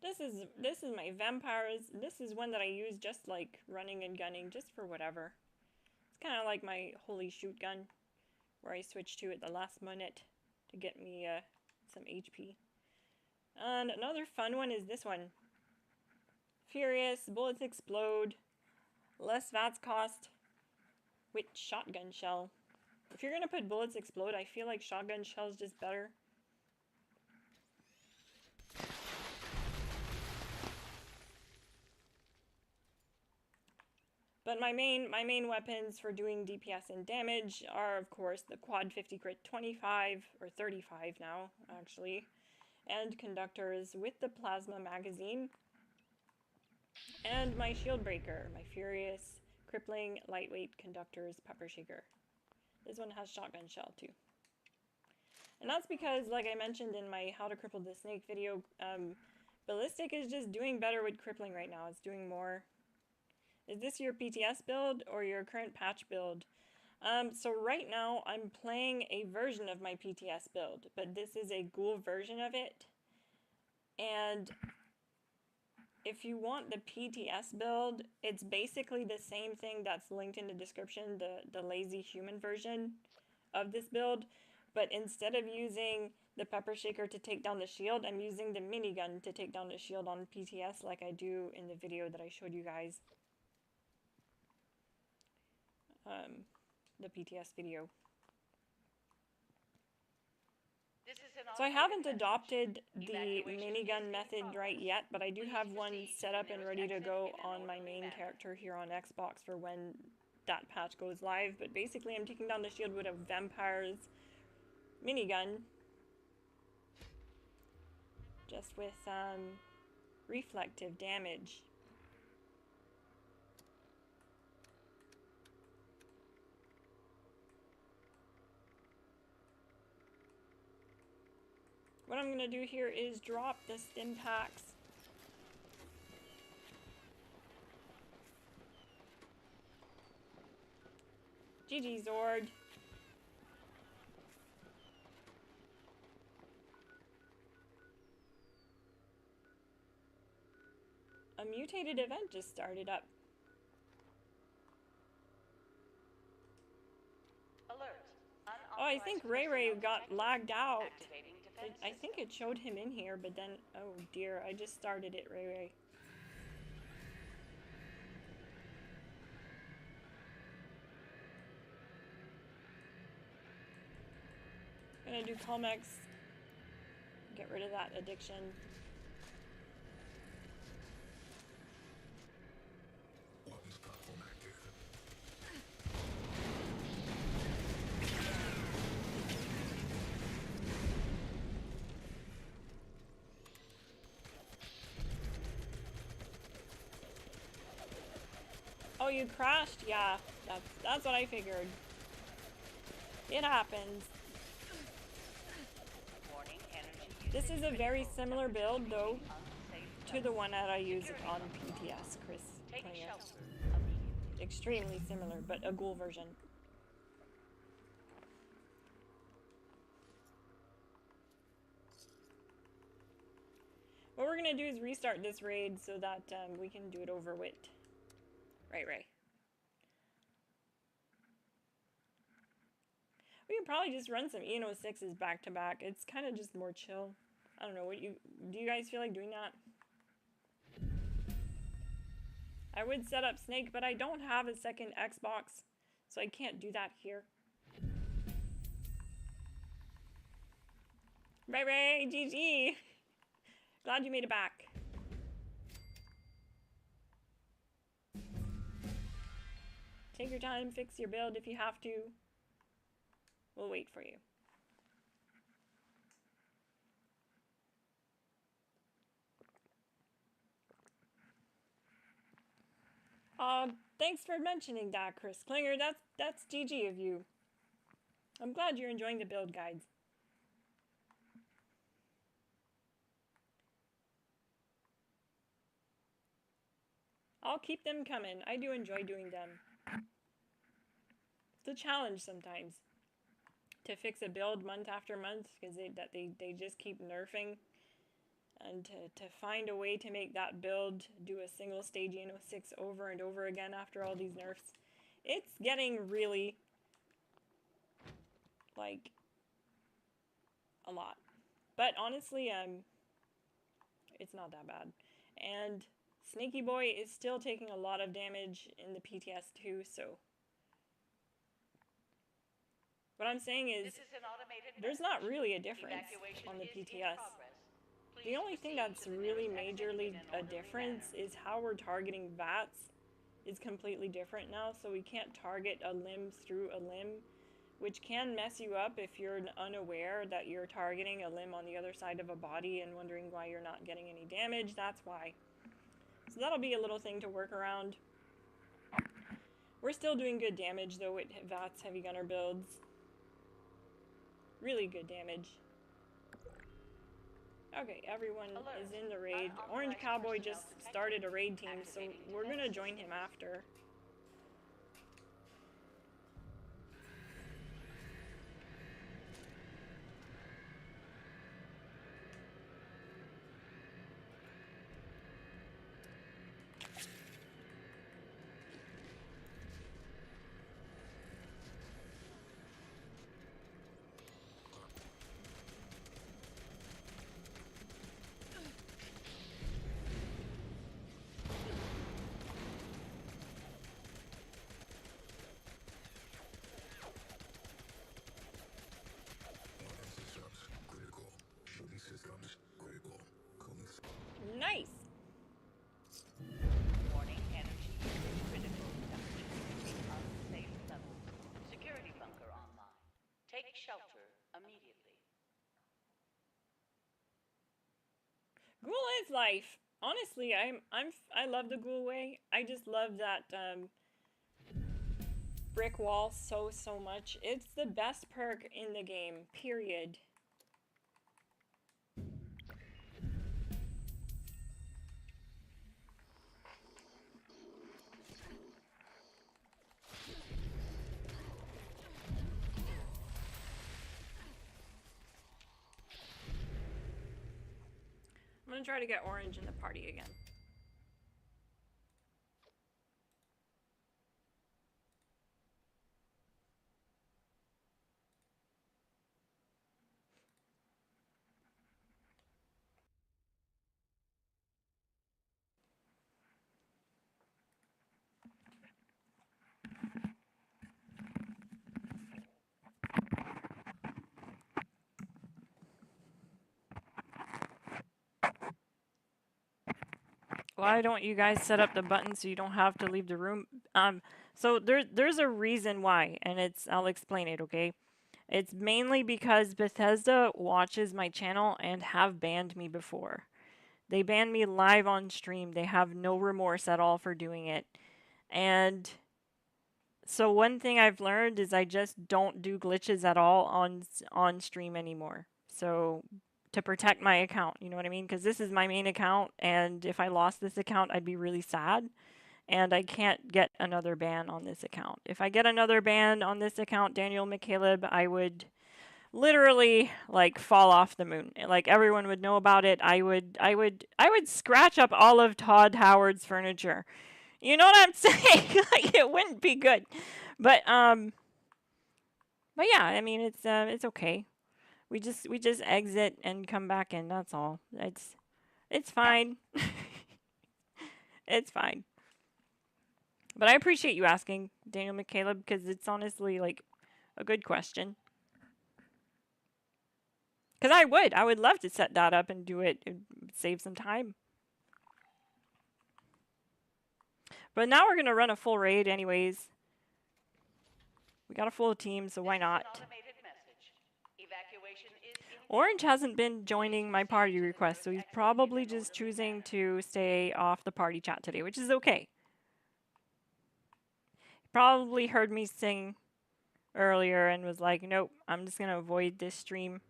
This is my vampires. This is one that I use just like running and gunning, just for whatever. It's kind of like my holy shoot gun, where I switch to at the last minute to get me some HP. And another fun one is this one. Furious, bullets explode, less VATS cost, with shotgun shell. If you're gonna put bullets explode, I feel like shotgun shell is just better. But my main weapons for doing DPS and damage are, of course, the quad 50 crit 25, or 35 now, actually, and conductors with the plasma magazine, and my shield breaker, my furious, crippling, lightweight conductors pepper shaker. This one has shotgun shell too. And that's because, like I mentioned in my How to Cripple the Snake video, Ballistic is just doing better with crippling right now. It's doing more. Is this your PTS build or your current patch build? So right now I'm playing a version of my PTS build, but this is a ghoul version of it. And if you want the PTS build, it's basically the same thing that's linked in the description, the lazy human version of this build. But instead of using the pepper shaker to take down the shield, I'm using the minigun to take down the shield on PTS like I do in the video that I showed you guys. The PTS video. So I haven't adopted the minigun method right yet, but I do have one set up and ready to go on my main character here on Xbox for when that patch goes live. But basically I'm taking down the shield with a vampire's minigun, just with reflective damage. What I'm going to do here is drop the stim packs. GG Zord. A mutated event just started up. Alert. Oh, I think Ray got lagged out. I think it showed him in here, but then, oh dear, I just started it, Ray. Gonna do Calmex. Get rid of that addiction. Weapons platform active. Oh, you crashed? Yeah, that's what I figured. It happens. Warning, energy This is a very similar build, though, unsafe. to the one that I use on PTS, Chris. Take playing it. shelter immediately. Extremely similar, but a ghoul version. What we're gonna do is restart this raid so that we can do it over with. Right, Ray. We can probably just run some EN06s back to back. It's kind of just more chill. I don't know, do you guys feel like doing that? I would set up Snake, but I don't have a second Xbox, so I can't do that here. Ray, GG! Glad you made it back. Take your time, fix your build if you have to. We'll wait for you. Thanks for mentioning that, Chris Klinger. That's GG of you. I'm glad you're enjoying the build guides. I'll keep them coming. I do enjoy doing them. It's a challenge sometimes to fix a build month after month because they just keep nerfing and to find a way to make that build do a single stage Ano 6 over and over again after all these nerfs, it's getting really, like, a lot. But honestly, it's not that bad. And Snaky Boy is still taking a lot of damage in the Pt.2, so what I'm saying is, there's not really a difference on the PTS. The only thing that's really majorly a difference is how we're targeting VATS is completely different now, so we can't target a limb through a limb, which can mess you up if you're unaware that you're targeting a limb on the other side of a body and wondering why you're not getting any damage. That's why. So that'll be a little thing to work around. We're still doing good damage though with VATS heavy gunner builds. Really good damage. Okay, everyone is in the raid. Orange Cowboy just started a raid team, so we're gonna join him after. Nice! Warning, energy is critical. Temperature unsafe level. Security bunker online. Take shelter immediately. Ghoul is life. Honestly, I love the Ghoul way. I just love that brick wall so much. It's the best perk in the game, period. I'm gonna try to get orange in the party again. Why don't you guys set up the button so you don't have to leave the room? So there's a reason why, and I'll explain it, okay? It's mainly because Bethesda watches my channel and have banned me before. They banned me live on stream. They have no remorse at all for doing it. And so one thing I've learned is I just don't do glitches at all on stream anymore. So to protect my account, you know what I mean? Because this is my main account, and if I lost this account, I'd be really sad. And I can't get another ban on this account. If I get another ban on this account, Daniel McCaleb, I would literally like fall off the moon. Like everyone would know about it. I would scratch up all of Todd Howard's furniture. You know what I'm saying? Like it wouldn't be good. But yeah, I mean it's okay. We just exit and come back in. That's all. It's fine. It's fine. But I appreciate you asking, Daniel McCaleb, because it's honestly like a good question. Because I would love to set that up and do it. It'd save some time. But now we're gonna run a full raid anyways. We got a full team, so why not? Orange hasn't been joining my party request, so he's probably just choosing to stay off the party chat today, which is okay. He probably heard me sing earlier and was like, nope, I'm just gonna avoid this stream.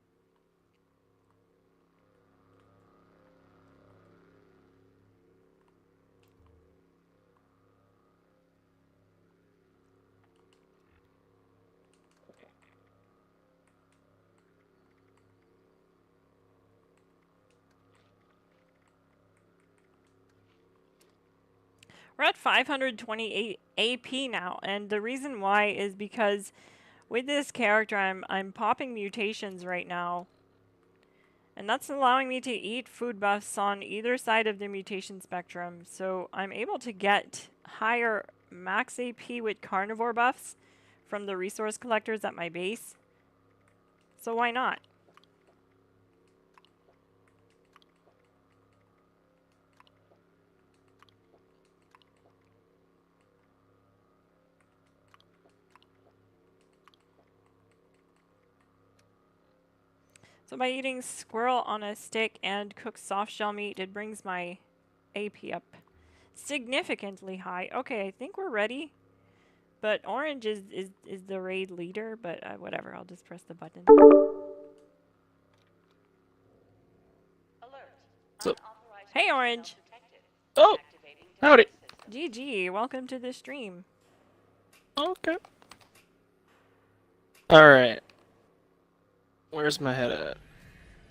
We're at 528 AP now, and the reason why is because with this character I'm popping mutations right now. And that's allowing me to eat food buffs on either side of the mutation spectrum, so I'm able to get higher max AP with carnivore buffs from the resource collectors at my base. So why not? So by eating squirrel on a stick and cooked soft shell meat, it brings my AP up significantly high. Okay, I think we're ready. But orange is the raid leader, but whatever, I'll just press the button. Alert. So- Unauthorized Hey, personnel Orange. detected. Oh, Activating howdy. defense system. GG, welcome to the stream. Okay. Alright. Where's my head at?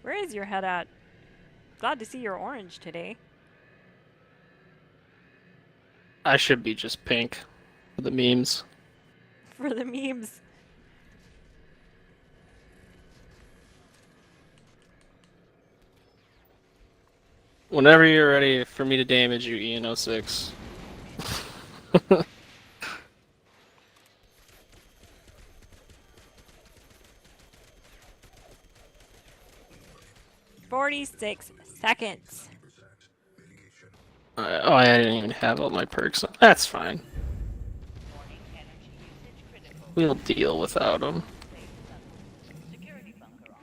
Where is your head at? Glad to see you're orange today. I should be just pink for the memes. For the memes. Whenever you're ready for me to damage you, Ian06. 46 seconds. Oh, I didn't even have all my perks on. That's fine. Warning, energy usage critical. We'll deal without them. Safe level. Security bunker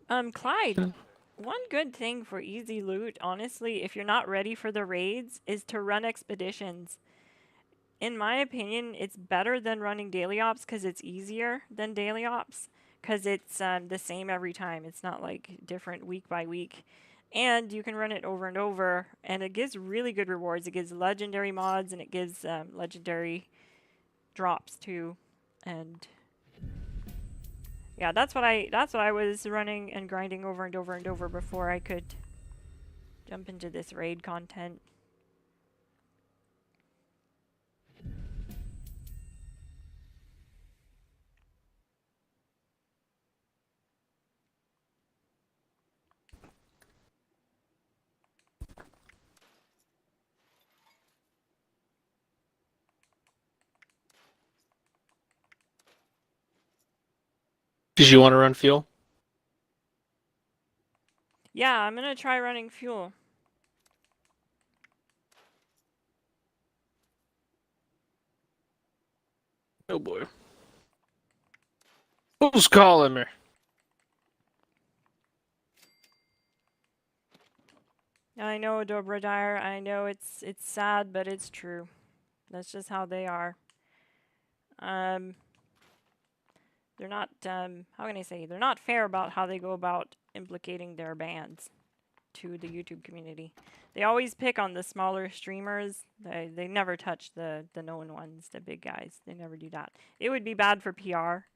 online. Clyde, one good thing for easy loot, honestly, if you're not ready for the raids, is to run expeditions. In my opinion, it's better than running daily ops because it's easier than daily ops because it's the same every time. It's not like different week by week. And you can run it over and over, and it gives really good rewards. It gives legendary mods, and it gives legendary drops too. And yeah, that's what I was running and grinding over and over and over before I could jump into this raid content. Did you want to run fuel? Yeah, I'm gonna try running fuel. Oh boy. Who's calling me? I know, Dobrodire. I know it's sad, but it's true. That's just how they are. They're not how can I say? They're not fair about how they go about implicating their bans to the YouTube community. They always pick on the smaller streamers. They never touch the known ones, the big guys. They never do that. It would be bad for PR.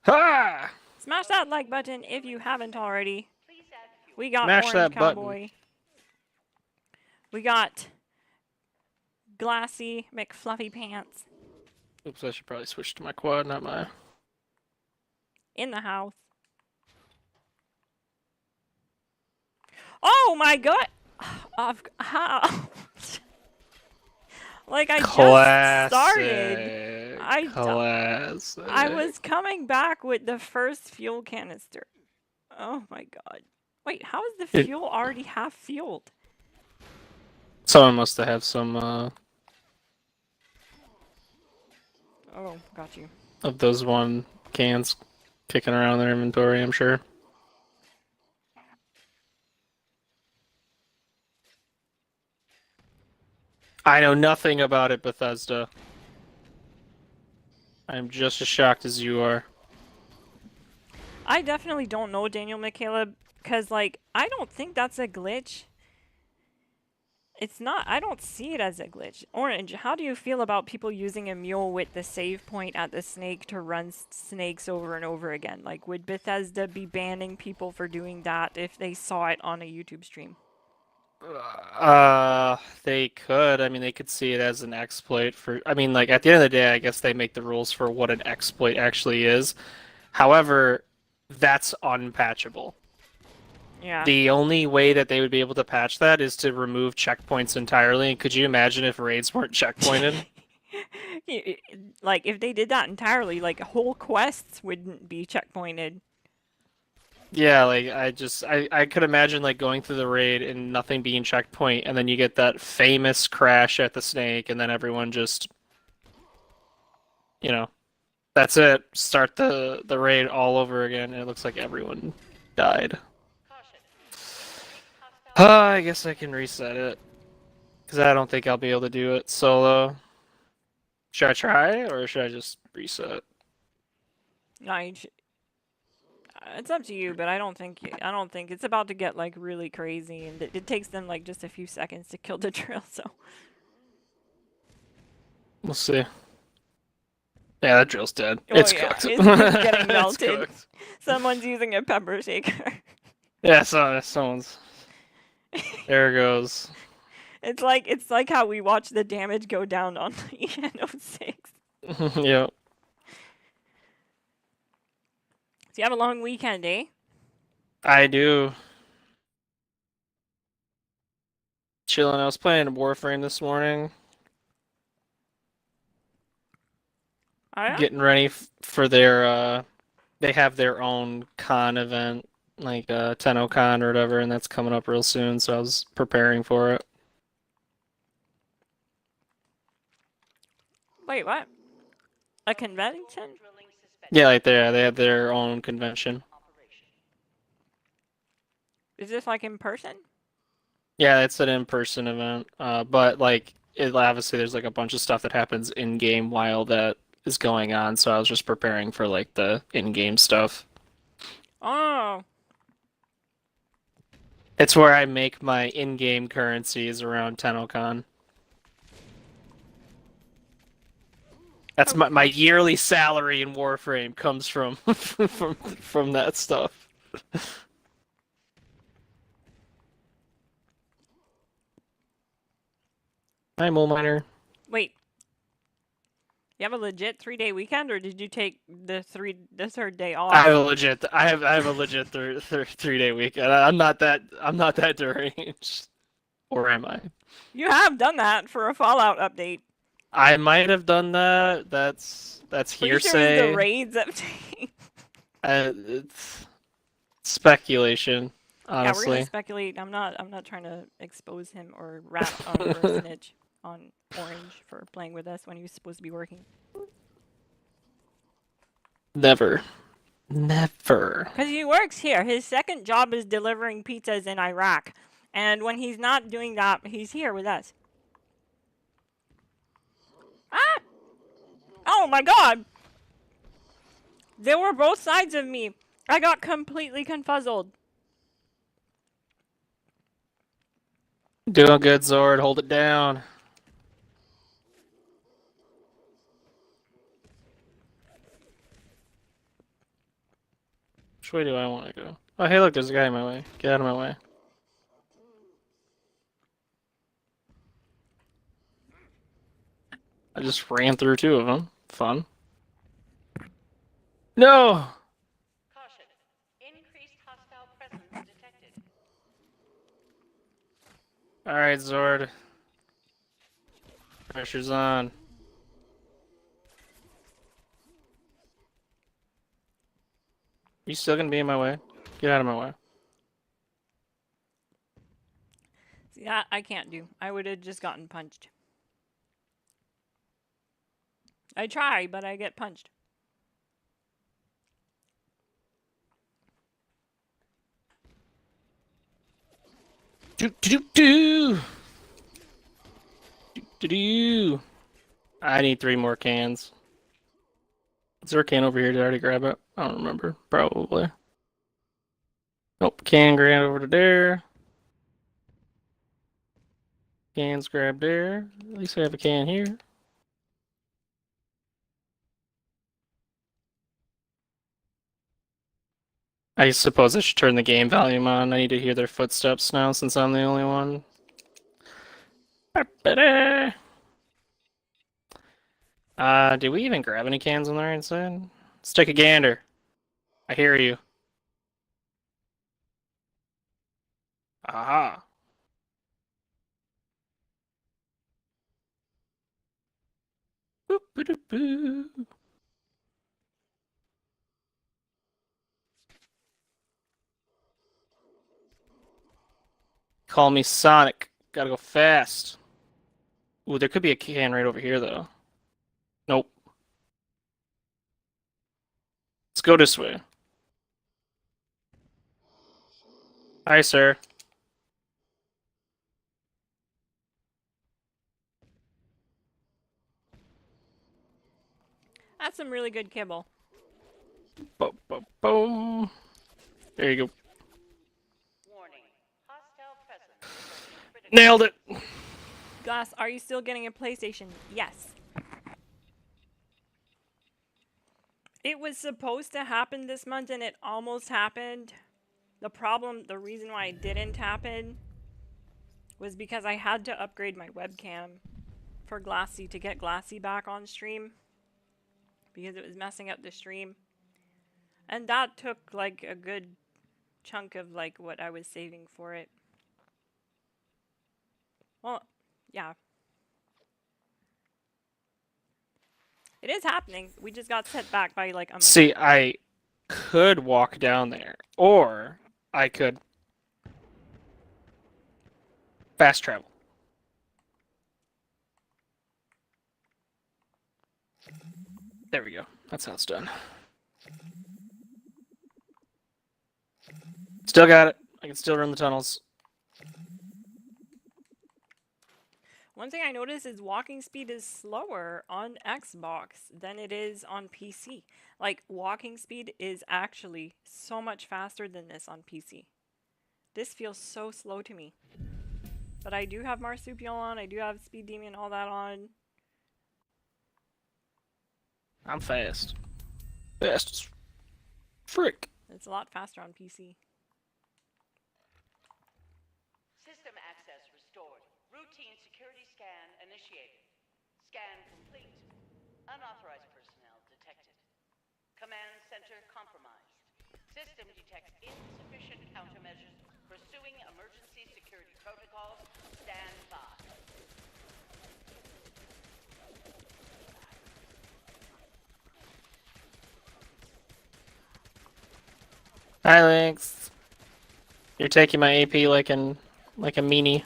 Ha! Smash that like button if you haven't already. Please add fuel. We got Smash Orange that button. Cowboy. We got Glassy McFluffy Pants Oops, I should probably switch to my quad, not my... in the house. Oh my god! How? Like I just started. Classic. I was coming back with the first fuel canister. Oh my god. Wait, how is the It- fuel already half fueled? Someone must have some, Oh, got you. of those one cans kicking around their inventory, I'm sure. I know nothing about it, Bethesda. I'm just as shocked as you are. I definitely don't know Daniel McCaleb, because, like, I don't think that's a glitch. It's not. I don't see it as a glitch. Orange, how do you feel about people using a mule with the save point at the snake to run snakes over and over again? Like, would Bethesda be banning people for doing that if they saw it on a YouTube stream? They could. I mean, they could see it as an exploit for. I mean, like at the end of the day, I guess they make the rules for what an exploit actually is. However, that's unpatchable. Yeah. The only way that they would be able to patch that is to remove checkpoints entirely. And could you imagine if raids weren't checkpointed? Like, if they did that entirely, like, whole quests wouldn't be checkpointed. Yeah, like I could imagine like going through the raid and nothing being checkpoint, and then you get that famous crash at the snake, and then everyone just, you know, that's it. Start the raid all over again, and it looks like everyone died. I guess I can reset it, because I don't think I'll be able to do it solo. Should I try, or should I just reset? It's up to you, but I don't think it's about to get like really crazy, and it takes them like just a few seconds to kill the drill. So We'll see. Yeah, that drill's dead. Oh, It's yeah, cooked. it's getting melted. It's cooked. Someone's using a pepper shaker. Yeah, someone's. There it goes. It's like how we watch the damage go down on EN06. Yep. So you have a long weekend, eh? I do. Chilling. I was playing Warframe this morning. Oh, yeah? Getting ready for their they have their own con event, like TennoCon or whatever, and that's coming up real soon, so I was preparing for it. Wait, what? A convention? Drilling suspended. Yeah, like they have their own convention. Operation. Is this like in person? Yeah, it's an in-person event, but like obviously there's like a bunch of stuff that happens in-game while that is going on, so I was just preparing for like the in-game stuff. Oh, It's where I make my in-game currencies around TennoCon. That's my yearly salary in Warframe comes from from that stuff. Hi, Mole Miner. wait. You have a legit 3-day weekend, or did you take the third day off? I have a legit 3-day weekend. I'm not that deranged, or am I? You have done that for a Fallout update. I might have done that. That's Pretty sure it was hearsay. the raids update. It's speculation, Yeah, we're honestly. gonna speculate. I'm not trying to expose him or rat on or snitch on Orange for playing with us when he was supposed to be working. Never. Never. Because he works here. His second job is delivering pizzas in Iraq. And when he's not doing that, he's here with us. Ah! Oh my god! They were both sides of me. I got completely confuzzled. Doing good, Zord. Hold it down. Which way do I want to go? Oh, hey, look, there's a guy in my way. Get out of my way. I just ran through 2 of them. Fun. No! Caution. Increased hostile presence detected. Alright, Zord. Pressure's on. You still gonna be in my way? Get out of my way. See, that I can't do. I would have just gotten punched. I try, but I get punched. Do do do do do do. I need 3 more cans. Is there a can over here? Did I already grab it? I don't remember. Probably. Nope. Can grab over to there. Cans grabbed there. At least I have a can here. I suppose I should turn the game volume on. I need to hear their footsteps now since I'm the only one. Did we even grab any cans on the right side? Let's take a gander. I hear you. Aha. Boop, boop, boop. Call me Sonic. Gotta go fast. Ooh, there could be a can right over here, though. Nope. Let's go this way. Hi, sir. That's some really good kibble. Boom, boom, boom. There you go. Warning. Hostile presence. Nailed it. Glass, are you still getting a PlayStation? Yes. It was supposed to happen this month and it almost happened. The reason why it didn't happen was because I had to upgrade my webcam for Glassy to get Glassy back on stream because it was messing up the stream. And that took like a good chunk of like what I was saving for it. Well, yeah. It is happening. We just got set back by like a month. See, I could walk down there, or I could fast travel. There we go. That's how it's done. Still got it. I can still run the tunnels. One thing I noticed is walking speed is slower on Xbox than it is on PC. Like, walking speed is actually so much faster than this on PC. This feels so slow to me. But I do have Marsupial on, I do have Speed Demon, all that on. I'm fast. Fast as frick. It's a lot faster on PC. System access restored. Routine security scan initiated. Scan complete. Unauthorized personnel detected. Command center compromised. System detects insufficient countermeasures. Pursuing emergency security protocols. Stand by. Hi, Lynx. You're taking my AP like a meanie.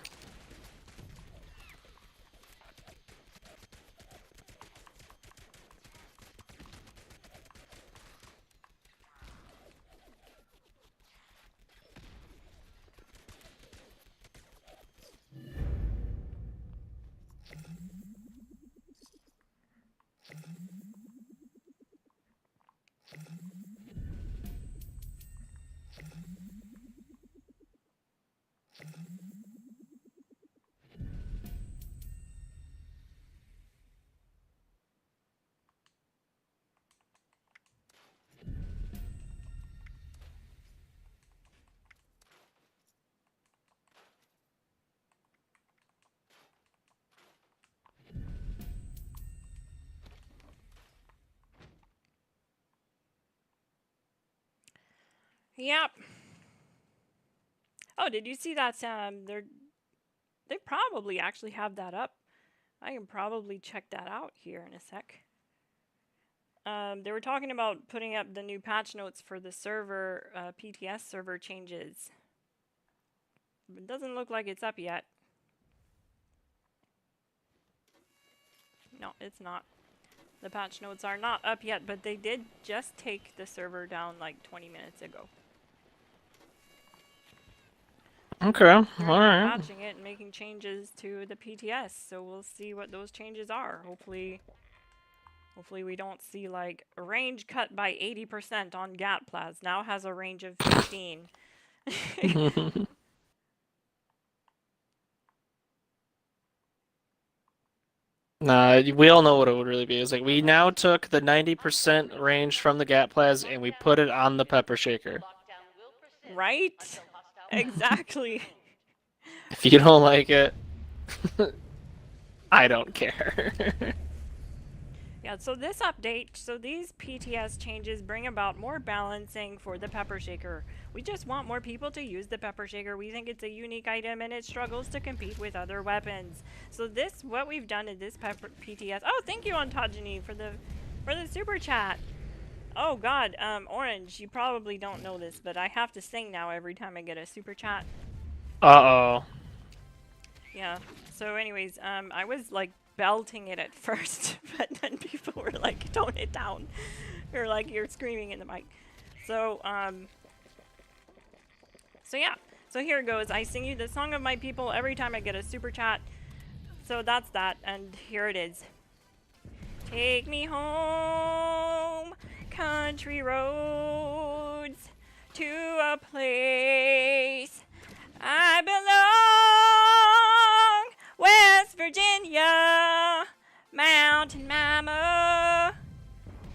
Yep. Oh, did you see that? They probably actually have that up. I can probably check that out here in a sec. They were talking about putting up the new patch notes for the server, PTS server changes. It doesn't look like it's up yet. No, it's not. The patch notes are not up yet, but they did just take the server down like 20 minutes ago. Okay, They're alright. patching it and making changes to the PTS, so we'll see what those changes are. Hopefully we don't see like a range cut by 80% on GAT PLAZ. Now has a range of 15. Nah, we all know what it would really be. It's like we now took the 90% range from the GAT PLAZ and we put it on the pepper shaker. Lockdown will persist Right? until hostile Exactly. If you don't like it, I don't care. Yeah, so this update, so these PTS changes bring about more balancing for the pepper shaker. We just want more people to use the pepper shaker. We think it's a unique item and it struggles to compete with other weapons. So this, what we've done in this pepper PTS. Oh, thank you, Ontogeny, for the super chat. Oh God, Orange, you probably don't know this, but I have to sing now every time I get a super chat. Uh-oh. Yeah. So anyways, I was like belting it at first, but then people were like, tone it down. Or like, you're screaming in the mic. So, so yeah. So here it goes. I sing you the song of my people every time I get a super chat. So that's that, and here it is. Take me home, country roads, to a place I belong, West Virginia, Mountain Mama.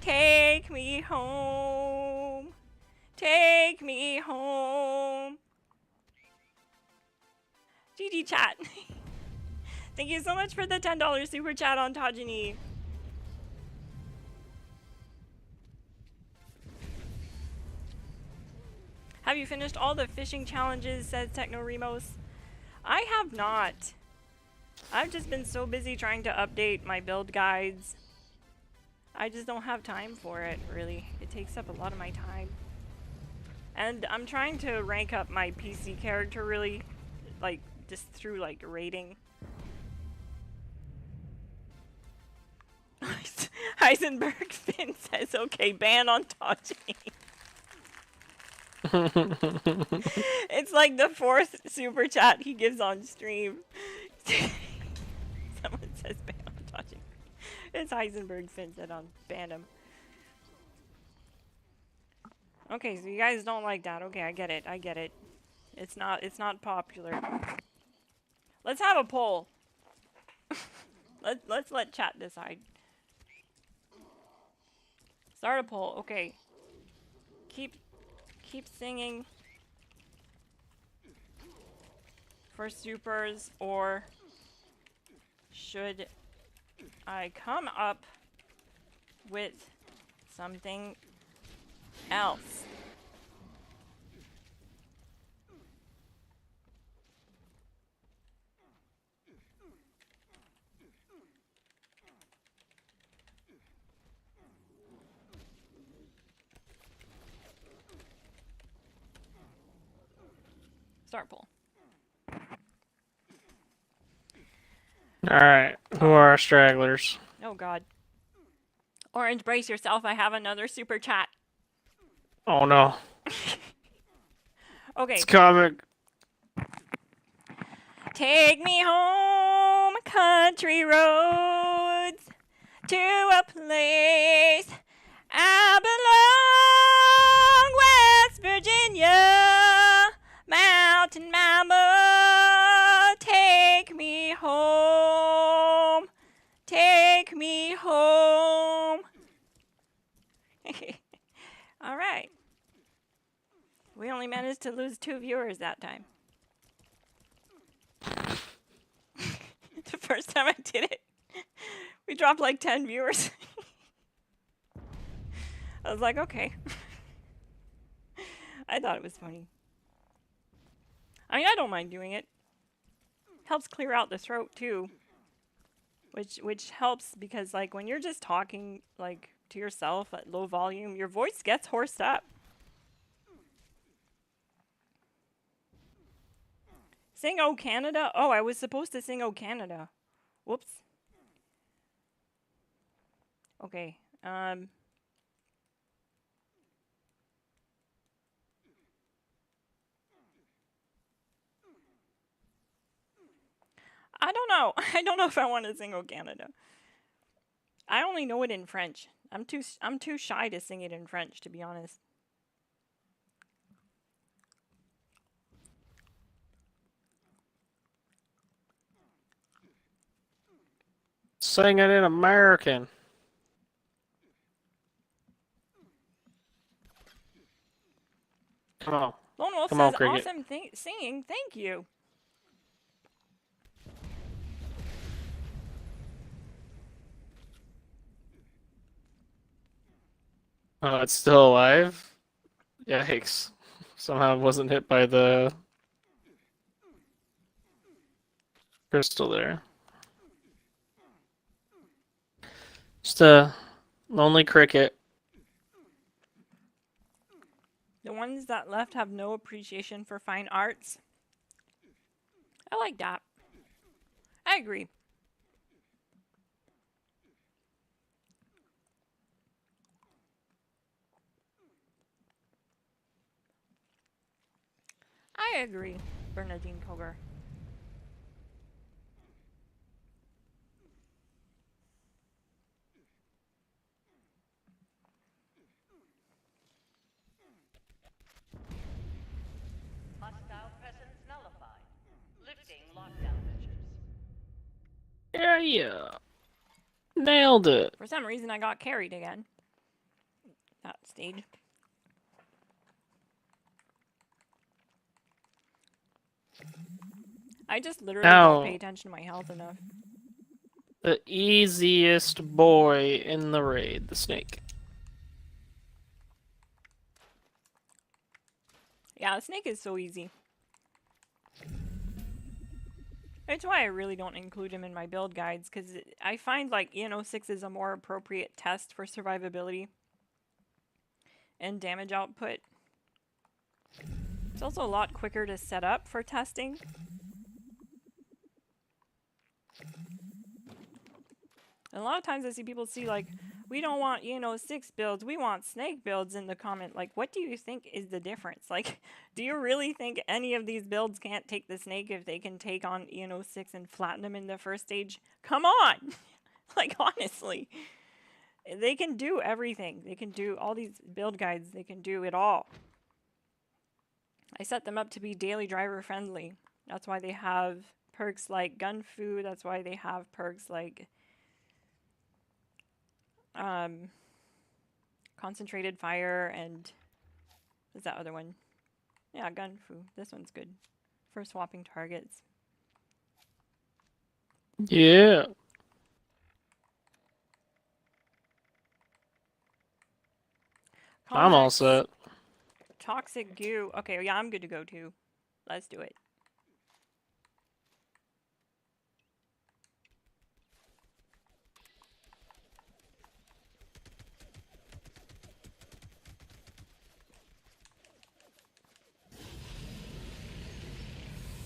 Take me home, take me home. GG chat. Thank you so much for the $10 super chat, Ontogeny. Have you finished all the fishing challenges, says Techno Remos? I have not. I've just been so busy trying to update my build guides. I just don't have time for it, really. It takes up a lot of my time. And I'm trying to rank up my PC character really, like, just through, like, rating. Heisenberg Finn says, okay, ban Ontogeny. It's like the 4th super chat he gives on stream. Someone says ban Ontogeny. It's Heisenberg Finn said on ban him. Okay, so you guys don't like that. Okay, I get it. I get it. It's not popular. Let's have a poll. Let's let chat decide. Start a poll. Okay. Keep singing for supers, or should I come up with something else? Start poll. Alright, who are our stragglers? Oh God. Orange, brace yourself. I have another super chat. Oh no. Okay. It's coming. Take me home, country roads, to a place I belong, West Virginia, Mountain Mama. Take me home, take me home. All right. We only managed to lose 2 viewers that time. The first time I did it, we dropped like 10 viewers. I was like, okay. I thought it was funny. I mean, I don't mind doing it. Helps clear out the throat too. Which helps because like when you're just talking like to yourself at low volume, your voice gets hoarse up. Sing "Oh Canada"? Oh, I was supposed to sing "Oh Canada." Whoops. Okay. I don't know. I don't know if I want to sing "Oh Canada." I only know it in French. I'm too shy to sing it in French, to be honest. Sing it in American. Come on. Lone Wolf Come on, says, Cricket. awesome singing, thank you. Oh, it's still alive? Yikes. Somehow it wasn't hit by the crystal there. Just a lonely cricket. The ones that left have no appreciation for fine arts. I like that. I agree. I agree, Bernadine Koger. Hostile presence nullified. Lifting lockdown measures. Yeah. Nailed it. For some reason, I got carried again. That stage. I just literally don't pay attention to my health enough. The easiest boy in the raid, the snake. Yeah, the snake is so easy. That's why I really don't include him in my build guides, because I find like EN06 is a more appropriate test for survivability and damage output. It's also a lot quicker to set up for testing. And a lot of times I see people see like, we don't want EN06 builds, we want snake builds in the comment. Like, what do you think is the difference? Like, do you really think any of these builds can't take the snake if they can take on EN06 and flatten them in the first stage? Come on! Like, honestly. They can do everything. They can do all these build guides. They can do it all. I set them up to be daily driver friendly. That's why they have perks like gun food. That's why they have perks like concentrated fire and what's that other one? Yeah, gun food. This one's good for swapping targets. Yeah. I'm all set. Toxic goo. Okay, yeah, I'm good to go too. Let's do it.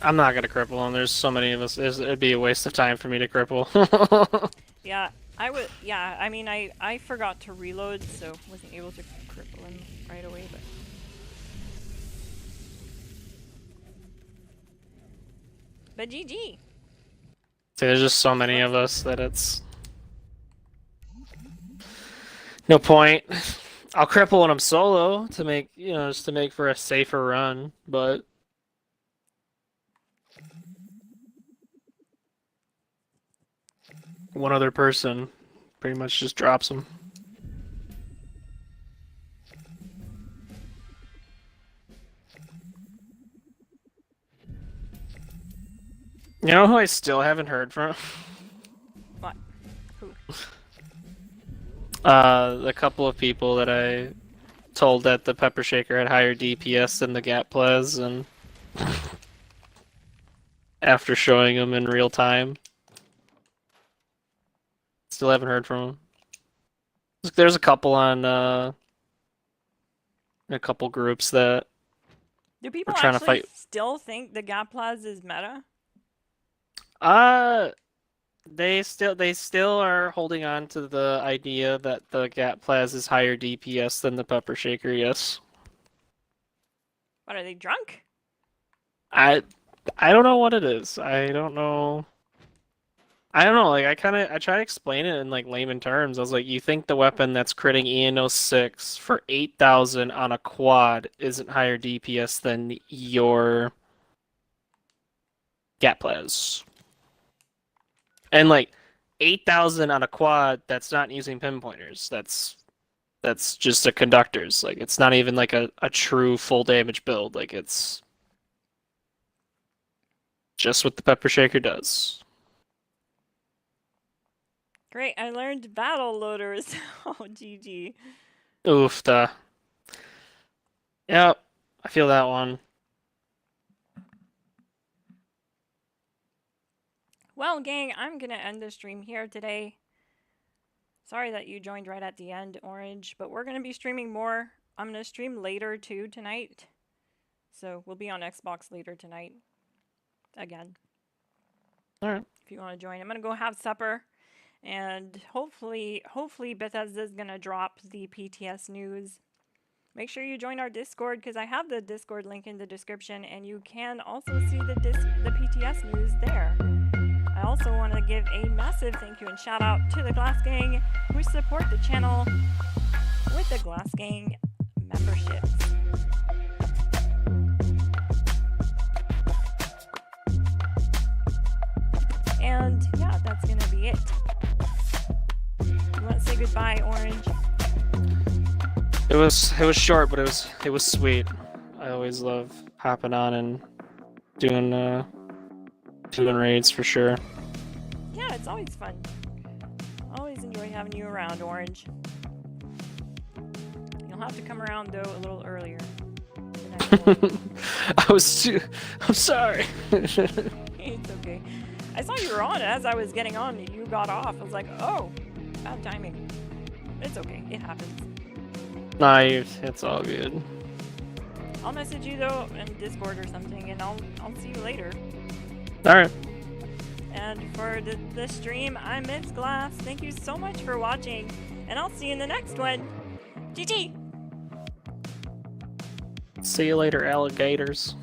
I'm not gonna cripple him. There's so many of us. It'd be a waste of time for me to cripple. Yeah, I would. Yeah, I mean, I forgot to reload, so wasn't able to cripple him right away. But GG. See, there's just so many of us that it's no point. I'll cripple when I'm solo to make, just to make for a safer run, but one other person pretty much just drops him. You know who I still haven't heard from? What? Who? The couple of people that I told that the Pepper Shaker had higher DPS than the GAT PLAZ, and after showing them in real time, still haven't heard from them. There's a couple on a couple groups that Do people we're trying actually to fight. still think the GAT PLAZ is meta? They still are holding on to the idea that the GAT PLAZ is higher DPS than the Pepper Shaker. Yes. What, are they drunk? I don't know what it is. I don't know. Like I try to explain it in like layman terms. I was like, you think the weapon that's critting EN06 for 8,000 on a quad isn't higher DPS than your GAT PLAZ? And like 8,000 on a quad that's not using pinpointers. That's just a conductor's. Like it's not even like a true full damage build. Like it's just what the pepper shaker does. Great, I learned battle loaders. Oh, GG. Oof, Yep, I feel that one. Well, gang, I'm gonna end the stream here today. Sorry that you joined right at the end, Orange, but we're gonna be streaming more. I'm gonna stream later too tonight. So we'll be on Xbox later tonight. Again. Alright. If you want to join. I'm gonna go have supper. And hopefully Bethesda's gonna drop the PTS news. Make sure you join our Discord because I have the Discord link in the description, and you can also see the PTS news there. I also want to give a massive thank you and shout out to the Glass Gang who support the channel with the Glass Gang memberships. And yeah, that's gonna be it. You want to say goodbye, Orange? It was short, but it was sweet. I always love hopping on and doing raids for sure. Yeah, it's always fun. Always enjoy having you around, Orange. You'll have to come around though a little earlier. I'm sorry. It's okay. I saw you were on as I was getting on. You got off. I was like, oh, bad timing. It's okay. It happens. Nah, it's all good. I'll message you though in Discord or something, and I'll see you later. All right. And for the stream, I'm Miss Glass. Thank you so much for watching, and I'll see you in the next one. GG. See you later, alligators.